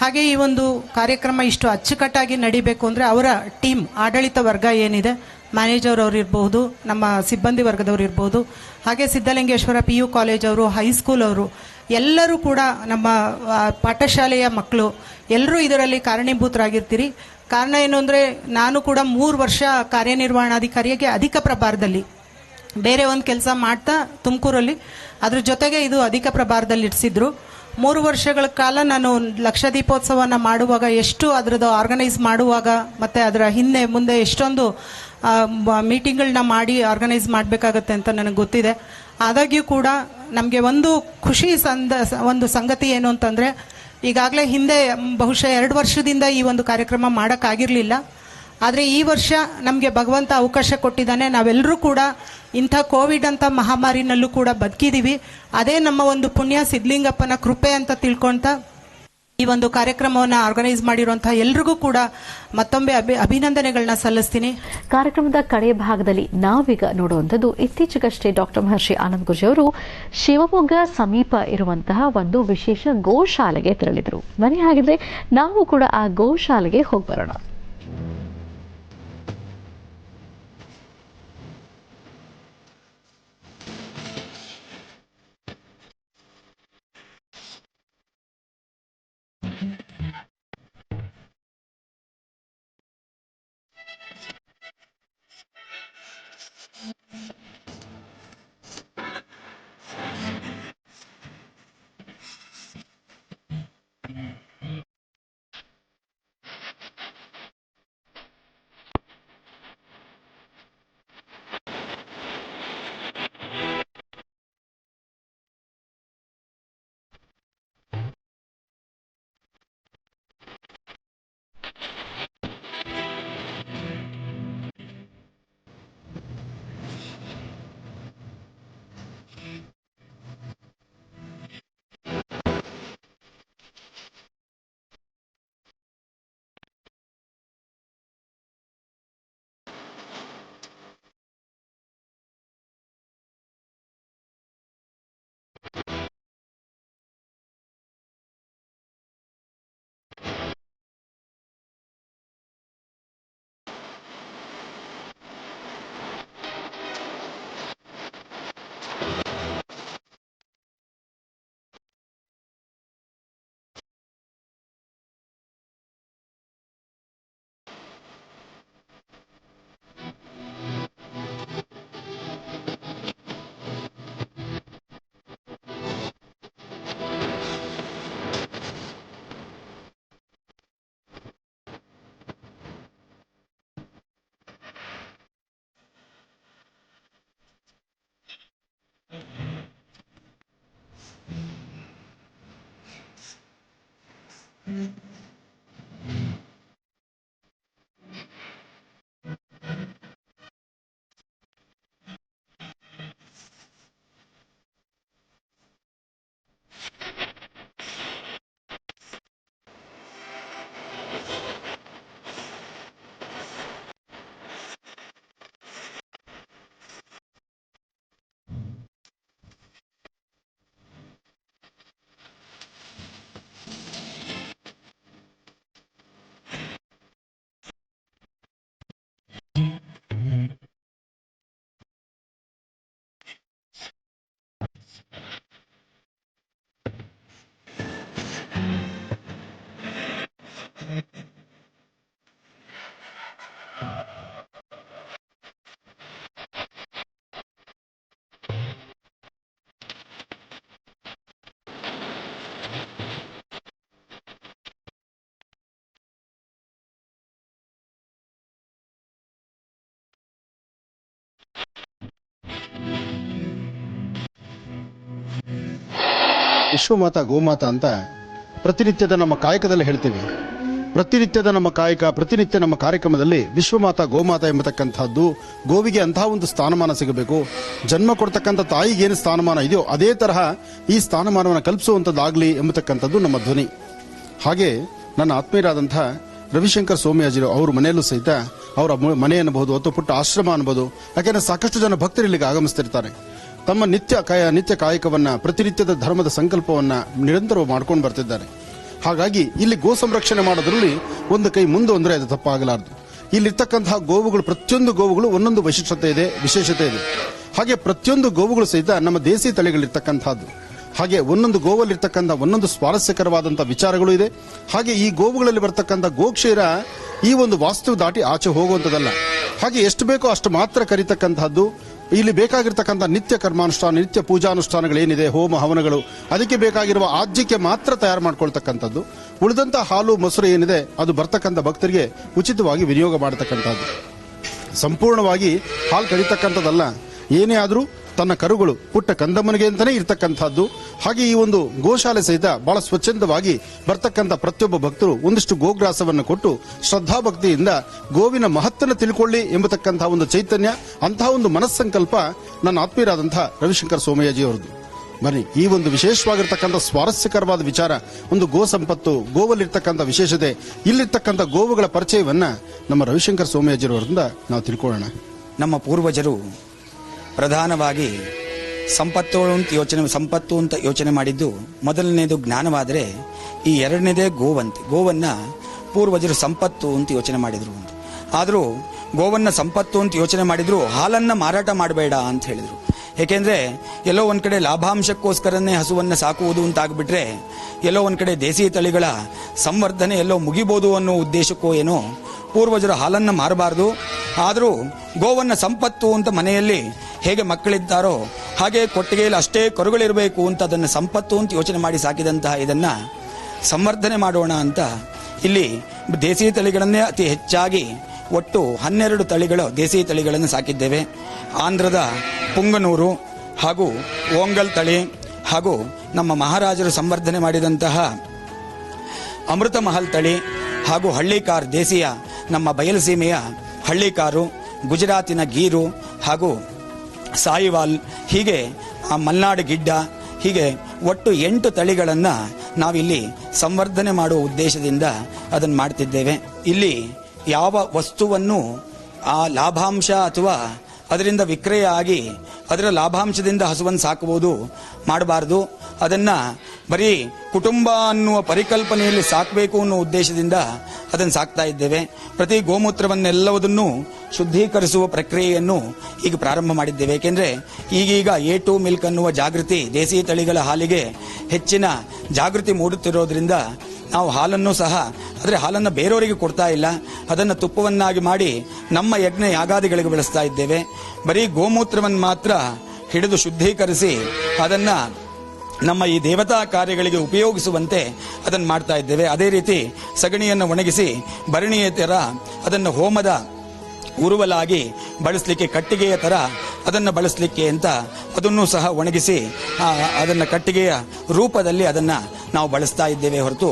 ಹಾಗೆ ಈ ಒಂದು ಕಾರ್ಯಕ್ರಮ ಇಷ್ಟು ಅಚ್ಚುಕಟ್ಟಾಗಿ ನಡಿಬೇಕು ಅಂದರೆ ಅವರ ಟೀಮ್, ಆಡಳಿತ ವರ್ಗ ಏನಿದೆ, ಮ್ಯಾನೇಜರ್ ಅವರು ಇರ್ಬೋದು, ನಮ್ಮ ಸಿಬ್ಬಂದಿ ವರ್ಗದವರು ಇರ್ಬೋದು, ಹಾಗೆ ಸಿದ್ಧಲಿಂಗೇಶ್ವರ PU ಕಾಲೇಜ್ ಅವರು, ಹೈಸ್ಕೂಲ್ ಅವರು, ಎಲ್ಲರೂ ಕೂಡ ನಮ್ಮ ಪಾಠಶಾಲೆಯ ಮಕ್ಕಳು ಎಲ್ಲರೂ ಇದರಲ್ಲಿ ಕಾರಣೀಭೂತರಾಗಿರ್ತೀರಿ. ಕಾರಣ ಏನು ಅಂದರೆ, ನಾನು ಕೂಡ 3 ವರ್ಷ ಕಾರ್ಯನಿರ್ವಹಣಾಧಿಕಾರಿಯಾಗಿ ಅಧಿಕ ಪ್ರಭಾರದಲ್ಲಿ ಬೇರೆ ಒಂದು ಕೆಲಸ ಮಾಡ್ತಾ ತುಮಕೂರಲ್ಲಿ, ಅದ್ರ ಜೊತೆಗೆ ಇದು ಅಧಿಕ ಪ್ರಭಾರದಲ್ಲಿ ಇರಿಸಿದ್ರು. 3 ವರ್ಷಗಳ ಕಾಲ ನಾನು ಲಕ್ಷ ದೀಪೋತ್ಸವನ ಮಾಡುವಾಗ, ಎಷ್ಟು ಅದರದ್ದು ಆರ್ಗನೈಸ್ ಮಾಡುವಾಗ ಮತ್ತು ಅದರ ಹಿಂದೆ ಮುಂದೆ ಎಷ್ಟೊಂದು ಮೀಟಿಂಗ್ಗಳನ್ನ ಮಾಡಿ ಆರ್ಗನೈಸ್ ಮಾಡಬೇಕಾಗತ್ತೆ ಅಂತ ನನಗೆ ಗೊತ್ತಿದೆ. ಆದಾಗ್ಯೂ ಕೂಡ ನಮಗೆ ಒಂದು ಖುಷಿ ಒಂದು ಸಂಗತಿ ಏನು ಅಂತಂದರೆ, ಈಗಾಗಲೇ ಹಿಂದೆ ಬಹುಶಃ 2 ವರ್ಷದಿಂದ ಈ ಒಂದು ಕಾರ್ಯಕ್ರಮ ಮಾಡೋಕ್ಕಾಗಿರಲಿಲ್ಲ. ಆದರೆ ಈ ವರ್ಷ ನಮಗೆ ಭಗವಂತ ಅವಕಾಶ ಕೊಟ್ಟಿದ್ದಾನೆ. ನಾವೆಲ್ಲರೂ ಕೂಡ ಇಂಥ ಕೋವಿಡ್ ಅಂತ ಮಹಾಮಾರಿನಲ್ಲೂ ಕೂಡ ಬದುಕಿದ್ದೀವಿ. ಅದೇ ನಮ್ಮ ಒಂದು ಪುಣ್ಯ, ಸಿದ್ಧಲಿಂಗಪ್ಪನ ಕೃಪೆ ಅಂತ ತಿಳ್ಕೊಳ್ತಾ ಈ ಒಂದು ಕಾರ್ಯಕ್ರಮವನ್ನು ಆರ್ಗನೈಸ್ ಮಾಡಿರುವಂತಹ ಎಲ್ರಿಗೂ ಕೂಡ ಮತ್ತೊಮ್ಮೆ ಅಭಿನಂದನೆಗಳನ್ನ ಸಲ್ಲಿಸ್ತೀನಿ. ಕಾರ್ಯಕ್ರಮದ ಕಡೆಯ ಭಾಗದಲ್ಲಿ ನಾವೀಗ ನೋಡುವಂಥದ್ದು, ಇತ್ತೀಚೆಗಷ್ಟೇ ಡಾಕ್ಟರ್ ಮಹರ್ಷಿ ಆನಂದ ಗುರೂಜಿ ಅವರು ಶಿವಮೊಗ್ಗ ಸಮೀಪ ಇರುವಂತಹ ಒಂದು ವಿಶೇಷ ಗೋಶಾಲೆಗೆ ತೆರಳಿದರು. ಬನ್ನಿ, ಹಾಗಿದ್ರೆ ನಾವು ಕೂಡ ಆ ಗೋಶಾಲೆಗೆ ಹೋಗಿ ಬರೋಣ. ವಿಶ್ವಮಾತಾ ಗೋಮಾತಾ ಅಂತ ಪ್ರತಿನಿತ್ಯದ ನಮ್ಮ ಕಾಯಕದಲ್ಲಿ ಹೇಳ್ತೀವಿ. ಪ್ರತಿನಿತ್ಯದ ನಮ್ಮ ಕಾಯಕ, ಪ್ರತಿನಿತ್ಯ ನಮ್ಮ ಕಾರ್ಯಕ್ರಮದಲ್ಲಿ ವಿಶ್ವಮಾತಾ ಗೋಮಾತಾ ಎಂಬತಕ್ಕಂಥದ್ದು, ಗೋವಿಗೆ ಅಂತಹ ಒಂದು ಸ್ಥಾನಮಾನ ಸಿಗಬೇಕು. ಜನ್ಮ ಕೊಡ್ತಕ್ಕಂಥ ತಾಯಿಗೆ ಏನು ಸ್ಥಾನಮಾನ ಇದೆಯೋ ಅದೇ ತರಹ ಈ ಸ್ಥಾನಮಾನವನ್ನು ಕಲ್ಪಿಸುವಂಥದ್ದಾಗಲಿ ಎಂಬತಕ್ಕಂಥದ್ದು ನಮ್ಮ ಧ್ವನಿ. ಹಾಗೆ ನನ್ನ ಆತ್ಮೀಯರಾದಂಥ ರವಿಶಂಕರ್ ಸೋಮಯಾಜಿ ಅವ್ರ ಮನೆಯಲ್ಲೂ ಸಹಿತ ಅವರ ಮನೆ ಅನ್ನಬಹುದು ಅಥವಾ ಪುಟ್ಟ ಆಶ್ರಮ ಅನ್ಬೋದು. ಯಾಕೆಂದ್ರೆ ಸಾಕಷ್ಟು ಜನ ಭಕ್ತರು ಇಲ್ಲಿಗೆ ಆಗಮಿಸ್ತಿರ್ತಾರೆ. ತಮ್ಮ ನಿತ್ಯ ಕಾಯಕವನ್ನ, ಪ್ರತಿನಿತ್ಯದ ಧರ್ಮದ ಸಂಕಲ್ಪವನ್ನ ನಿರಂತರ ಮಾಡ್ಕೊಂಡು ಬರ್ತಿದ್ದಾರೆ. ಹಾಗಾಗಿ ಇಲ್ಲಿ ಗೋ ಸಂರಕ್ಷಣೆ ಮಾಡೋದ್ರಲ್ಲಿ ಒಂದು ಕೈ ಮುಂದೆ ಅಂದ್ರೆ ಅದು ತಪ್ಪಾಗಲಾರದು. ಇಲ್ಲಿರ್ತಕ್ಕಂತಹ ಗೋವುಗಳು, ಪ್ರತಿಯೊಂದು ಗೋವುಗಳು ಒಂದೊಂದು ವೈಶಿಷ್ಟ್ಯತೆ ಇದೆ, ವಿಶೇಷತೆ ಇದೆ. ಹಾಗೆ ಪ್ರತಿಯೊಂದು ಗೋವುಗಳು ಸಹಿತ ನಮ್ಮ ದೇಸಿ ತಳಿಗಳಿರ್ತಕ್ಕಂಥದ್ದು. ಹಾಗೆ ಒಂದೊಂದು ಗೋವಲ್ಲಿರ್ತಕ್ಕಂಥ ಒಂದೊಂದು ಸ್ವಾರಸ್ಯಕರವಾದಂತಹ ವಿಚಾರಗಳು ಇದೆ. ಹಾಗೆ ಈ ಗೋವುಗಳಲ್ಲಿ ಬರ್ತಕ್ಕಂಥ ಗೋಕ್ಷೀರ ಈ ಒಂದು ವಾಸ್ತು ದಾಟಿ ಆಚೆ ಹೋಗುವಂಥದ್ದಲ್ಲ. ಹಾಗೆ ಎಷ್ಟು ಬೇಕೋ ಅಷ್ಟು ಮಾತ್ರ ಕರೀತಕ್ಕಂತಹದ್ದು. ಇಲ್ಲಿ ಬೇಕಾಗಿರ್ತಕ್ಕಂಥ ನಿತ್ಯ ಕರ್ಮಾನುಷ್ಠಾನ, ನಿತ್ಯ ಪೂಜಾನುಷ್ಠಾನಗಳೇನಿದೆ, ಹೋಮ ಹವನಗಳು, ಅದಕ್ಕೆ ಬೇಕಾಗಿರುವ ಆಜ್ಯಕ್ಕೆ ಮಾತ್ರ ತಯಾರು ಮಾಡ್ಕೊಳ್ತಕ್ಕಂಥದ್ದು. ಉಳಿದಂತ ಹಾಲು ಮೊಸರು ಏನಿದೆ ಅದು ಬರ್ತಕ್ಕಂಥ ಭಕ್ತರಿಗೆ ಉಚಿತವಾಗಿ ವಿನಿಯೋಗ ಮಾಡತಕ್ಕಂಥದ್ದು. ಸಂಪೂರ್ಣವಾಗಿ ಹಾಲು ಕಡಿತಕ್ಕಂಥದ್ದಲ್ಲ. ಏನೇ ಆದರೂ ತನ್ನ ಕರುಗಳು ಪುಟ್ಟ ಕಂದಮ್ಮನಿಗೆ ಅಂತಾನೆ ಇರ್ತಕ್ಕಂಥದ್ದು. ಹಾಗೆ ಈ ಒಂದು ಗೋಶಾಲೆ ಸಹಿತ ಬಹಳ ಸ್ವಚ್ಛಂದವಾಗಿ ಬರ್ತಕ್ಕಂಥ ಪ್ರತಿಯೊಬ್ಬ ಭಕ್ತರು ಒಂದಿಷ್ಟು ಗೋಗ್ರಾಸವನ್ನು ಕೊಟ್ಟು ಶ್ರದ್ಧಾಭಕ್ತಿಯಿಂದ ಗೋವಿನ ಮಹತ್ತನ್ನು ತಿಳ್ಕೊಳ್ಳಿ ಎಂಬತಕ್ಕಂತಹ ಒಂದು ಚೈತನ್ಯ, ಅಂತಹ ಒಂದು ಮನಸ್ಸಂಕಲ್ಪ ನನ್ನ ಆತ್ಮೀಯರಾದಂತಹ ರವಿಶಂಕರ್ ಸೋಮಯಾಜಿ ಅವರದ್ದು. ಬನ್ನಿ, ಈ ಒಂದು ವಿಶೇಷವಾಗಿರ್ತಕ್ಕಂಥ ಸ್ವಾರಸ್ಯಕರವಾದ ವಿಚಾರ, ಒಂದು ಗೋ ಸಂಪತ್ತು, ಗೋವಲ್ಲಿರ್ತಕ್ಕಂಥ ವಿಶೇಷತೆ, ಇಲ್ಲಿರ್ತಕ್ಕಂಥ ಗೋವುಗಳ ಪರಿಚಯವನ್ನ ನಮ್ಮ ರವಿಶಂಕರ್ ಸೋಮಯಾಜಿ ಅವರಿಂದ ನಾವು ತಿಳ್ಕೊಳ್ಳೋಣ. ನಮ್ಮ ಪೂರ್ವಜರು ಪ್ರಧಾನವಾಗಿ ಸಂಪತ್ತು ಅಂತ ಯೋಚನೆ ಮಾಡಿದ್ದು ಮೊದಲನೇದು ಜ್ಞಾನವಾದರೆ, ಈ ಎರಡನೇದೇ ಗೋವಂತೆ. ಗೋವನ್ನ ಪೂರ್ವಜರು ಸಂಪತ್ತು ಅಂತ ಯೋಚನೆ ಮಾಡಿದ್ರು. ಆದರೂ ಗೋವನ್ನ ಸಂಪತ್ತು ಅಂತ ಯೋಚನೆ ಮಾಡಿದ್ರು, ಹಾಲನ್ನ ಮಾರಾಟ ಮಾಡಬೇಡ ಅಂತ ಹೇಳಿದ್ರು. ಏಕೆಂದ್ರೆ ಎಲ್ಲೋ ಒಂದ್ ಕಡೆ ಲಾಭಾಂಶಕ್ಕೋಸ್ಕರನೇ ಹಸುವನ್ನ ಸಾಕುವುದು ಅಂತಾಗ್ಬಿಟ್ರೆ ಎಲ್ಲೋ ಒಂದ್ ಕಡೆ ದೇಸಿ ತಳಿಗಳ ಸಂವರ್ಧನೆ ಎಲ್ಲೋ ಮುಗಿಬಹುದು ಅನ್ನೋ ಉದ್ದೇಶಕ್ಕೋ ಏನೋ ಪೂರ್ವಜರು ಹಾಲನ್ನ ಮಾರಬಾರದು. ಆದರೂ ಗೋವನ್ನ ಸಂಪತ್ತು ಅಂತ ಮನೆಯಲ್ಲಿ ಹೇಗೆ ಮಕ್ಕಳಿದ್ದಾರೋ ಹಾಗೆ ಕೊಟ್ಟಿಗೆಯಲ್ಲಿ ಅಷ್ಟೇ ಕರುಗಳಿರಬೇಕು ಅಂತ ಅದನ್ನು ಸಂಪತ್ತು ಅಂತ ಯೋಚನೆ ಮಾಡಿ ಸಾಕಿದಂತಹ ಇದನ್ನ ಸಂವರ್ಧನೆ ಮಾಡೋಣ ಅಂತ ಇಲ್ಲಿ ದೇಸಿ ತಳಿಗಳನ್ನೇ ಅತಿ ಹೆಚ್ಚಾಗಿ ಒಟ್ಟು 12 ತಳಿಗಳು ದೇಸಿ ತಳಿಗಳನ್ನು ಸಾಕಿದ್ದೇವೆ. ಆಂಧ್ರದ ಪುಂಗನೂರು ಹಾಗೂ ಓಂಗಲ್ ತಳಿ ಹಾಗೂ ನಮ್ಮ ಮಹಾರಾಜರು ಸಂವರ್ಧನೆ ಮಾಡಿದಂತಹ ಅಮೃತ ಮಹಲ್ ತಳಿ ಹಾಗೂ ಹಳ್ಳಿಕಾರ್ ದೇಸಿಯ ನಮ್ಮ ಬಯಲುಸೀಮೆಯ ಹಳ್ಳಿಕಾರು, ಗುಜರಾತಿನ ಗೀರು ಹಾಗೂ ಸಾಯಿವಾಲ್, ಹೀಗೆ ಆ ಮಲ್ನಾಡು ಗಿಡ್ಡ, ಹೀಗೆ ಒಟ್ಟು 8 ತಳಿಗಳನ್ನು ನಾವಿಲ್ಲಿ ಸಂವರ್ಧನೆ ಮಾಡುವ ಉದ್ದೇಶದಿಂದ ಅದನ್ನು ಮಾಡ್ತಿದ್ದೇವೆ. ಇಲ್ಲಿ ಯಾವ ವಸ್ತುವನ್ನು ಆ ಲಾಭಾಂಶ ಅಥವಾ ಅದರಿಂದ ವಿಕ್ರಯ ಆಗಿ ಅದರ ಲಾಭಾಂಶದಿಂದ ಹಸುವನ್ನು ಸಾಕಬಹುದು ಮಾಡಬಾರದು. ಅದನ್ನ ಬರೀ ಕುಟುಂಬ ಅನ್ನುವ ಪರಿಕಲ್ಪನೆಯಲ್ಲಿ ಸಾಕಬೇಕು ಅನ್ನೋ ಉದ್ದೇಶದಿಂದ ಅದನ್ನು ಸಾಕ್ತಾ ಇದ್ದೇವೆ. ಪ್ರತಿ ಗೋಮೂತ್ರವನ್ನೆಲ್ಲವುದನ್ನು ಶುದ್ಧೀಕರಿಸುವ ಪ್ರಕ್ರಿಯೆಯನ್ನು ಈಗ ಪ್ರಾರಂಭ ಮಾಡಿದ್ದೇವೆ. ಏಕೆಂದ್ರೆ ಈಗೀಗ A2 ಮಿಲ್ಕ್ ಅನ್ನುವ ಜಾಗೃತಿ, ದೇಸಿ ತಳಿಗಳ ಹಾಲಿಗೆ ಹೆಚ್ಚಿನ ಜಾಗೃತಿ ಮೂಡುತ್ತಿರೋದ್ರಿಂದ ನಾವು ಹಾಲನ್ನು ಸಹ, ಆದರೆ ಹಾಲನ್ನು ಬೇರೆಯವರಿಗೆ ಕೊಡ್ತಾ ಇಲ್ಲ, ಅದನ್ನು ತುಪ್ಪವನ್ನಾಗಿ ಮಾಡಿ ನಮ್ಮ ಯಜ್ಞ ಯಾಗಾದಿಗಳಿಗೆ ಬಳಸ್ತಾ ಇದ್ದೇವೆ. ಬರೀ ಗೋಮೂತ್ರವನ್ನು ಮಾತ್ರ ಹಿಡಿದು ಶುದ್ಧೀಕರಿಸಿ ಅದನ್ನ ನಮ್ಮ ಈ ದೇವತಾ ಕಾರ್ಯಗಳಿಗೆ ಉಪಯೋಗಿಸುವಂತೆ ಅದನ್ನು ಮಾಡ್ತಾ ಇದ್ದೇವೆ. ಅದೇ ರೀತಿ ಸಗಣಿಯನ್ನು ಒಣಗಿಸಿ ಭರಣಿಯ ತರ ಅದನ್ನು ಹೋಮದ ಉರುವಲಾಗಿ ಬಳಸಲಿಕ್ಕೆ, ಕಟ್ಟಿಗೆಯ ತರ ಅದನ್ನು ಬಳಸಲಿಕ್ಕೆ ಅಂತ ಅದನ್ನು ಸಹ ಒಣಗಿಸಿ ಅದನ್ನು ಕಟ್ಟಿಗೆಯ ರೂಪದಲ್ಲಿ ಅದನ್ನು ನಾವು ಬಳಸ್ತಾ ಇದ್ದೇವೆ ಹೊರತು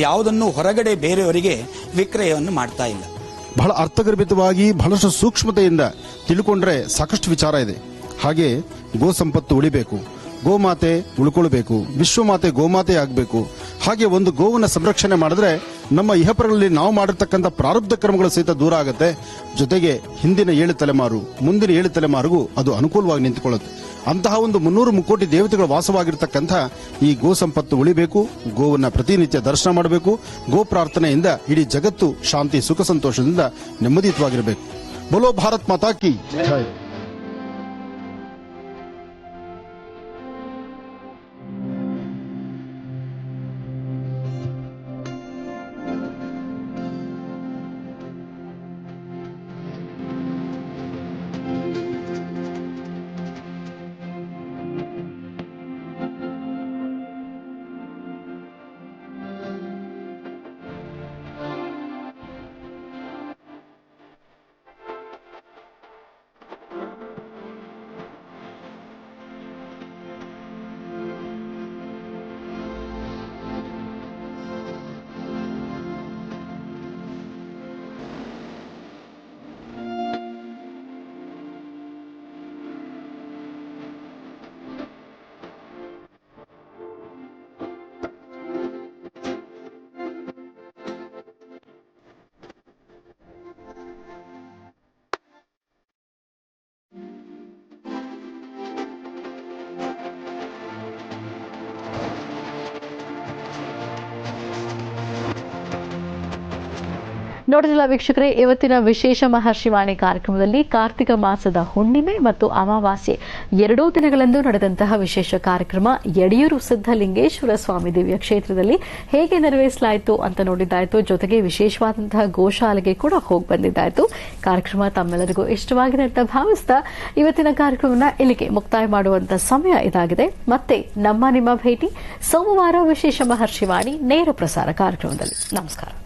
ಯಾವುದನ್ನು ಹೊರಗಡೆ ಬೇರೆಯವರಿಗೆ ವಿಕ್ರಯವನ್ನು ಮಾಡ್ತಾ ಇಲ್ಲ. ಬಹಳ ಅರ್ಥಗರ್ಭಿತವಾಗಿ ಬಹಳಷ್ಟು ಸೂಕ್ಷ್ಮತೆಯಿಂದ ತಿಳ್ಕೊಂಡ್ರೆ ಸಾಕಷ್ಟು ವಿಚಾರ ಇದೆ. ಹಾಗೆ ಗೋ ಸಂಪತ್ತು ಉಳಿಬೇಕು, ಗೋಮಾತೆ ಉಳ್ಕೊಳ್ಬೇಕು, ವಿಶ್ವಮಾತೆ ಗೋಮಾತೆ ಆಗಬೇಕು. ಹಾಗೆ ಒಂದು ಗೋವನ್ನು ಸಂರಕ್ಷಣೆ ಮಾಡಿದ್ರೆ ನಮ್ಮ ಇಹಪರಗಳಲ್ಲಿ ನಾವು ಮಾಡಿರ್ತಕ್ಕಂಥ ಪ್ರಾರಬ್ಧ ಕರ್ಮಗಳು ಸಹಿತ ದೂರ ಆಗುತ್ತೆ. ಜೊತೆಗೆ ಹಿಂದಿನ 7 ತಲೆಮಾರು ಮುಂದಿನ 7 ತಲೆಮಾರಿಗೂ ಅದು ಅನುಕೂಲವಾಗಿ ನಿಂತುಕೊಳ್ಳುತ್ತೆ. ಅಂತಹ ಒಂದು 300 ಮುಕ್ಕೋಟಿ ದೇವತೆಗಳು ವಾಸವಾಗಿರ್ತಕ್ಕಂಥ ಈ ಗೋ ಸಂಪತ್ತು ಉಳಿಬೇಕು. ಗೋವನ್ನ ಪ್ರತಿನಿತ್ಯ ದರ್ಶನ ಮಾಡಬೇಕು. ಗೋ ಪ್ರಾರ್ಥನೆಯಿಂದ ಇಡೀ ಜಗತ್ತು ಶಾಂತಿ ಸುಖ ಸಂತೋಷದಿಂದ ನೆಮ್ಮದಿಯುತವಾಗಿರಬೇಕು. ಬೋಲೋ ಭಾರತ್ ಮಾತಾ ಕಿ ಜೈ. ನೋಡಿದ್ರಲ್ಲ ವೀಕ್ಷಕರೇ, ಇವತ್ತಿನ ವಿಶೇಷ ಮಹರ್ಷಿವಾಣಿ ಕಾರ್ಯಕ್ರಮದಲ್ಲಿ ಕಾರ್ತಿಕ ಮಾಸದ ಹುಣ್ಣಿಮೆ ಮತ್ತು ಅಮಾವಾಸ್ಯೆ ಎರಡೂ ದಿನಗಳಂದು ನಡೆದಂತಹ ವಿಶೇಷ ಕಾರ್ಯಕ್ರಮ ಯಡಿಯೂರು ಸಿದ್ದಲಿಂಗೇಶ್ವರ ಸ್ವಾಮಿ ದಿವ್ಯ ಕ್ಷೇತ್ರದಲ್ಲಿ ಹೇಗೆ ನೆರವೇರಿಸಲಾಯಿತು ಅಂತ ನೋಡಿದ್ದಾಯಿತು. ಜೊತೆಗೆ ವಿಶೇಷವಾದಂತಹ ಗೋಶಾಲೆಗೆ ಕೂಡ ಹೋಗಿ ಬಂದಿದ್ದಾಯಿತು. ಕಾರ್ಯಕ್ರಮ ತಮ್ಮೆಲ್ಲರಿಗೂ ಇಷ್ಟವಾಗಿದೆ ಅಂತ ಭಾವಿಸ್ತಾ ಇವತ್ತಿನ ಕಾರ್ಯಕ್ರಮವನ್ನು ಇಲ್ಲಿಗೆ ಮುಕ್ತಾಯ ಮಾಡುವಂತ ಸಮಯ ಇದಾಗಿದೆ. ಮತ್ತೆ ನಿಮ್ಮ ಭೇಟಿ ಸೋಮವಾರ ವಿಶೇಷ ಮಹರ್ಷಿವಾಣಿ ನೇರ ಪ್ರಸಾರ ಕಾರ್ಯಕ್ರಮದಲ್ಲಿ. ನಮಸ್ಕಾರ.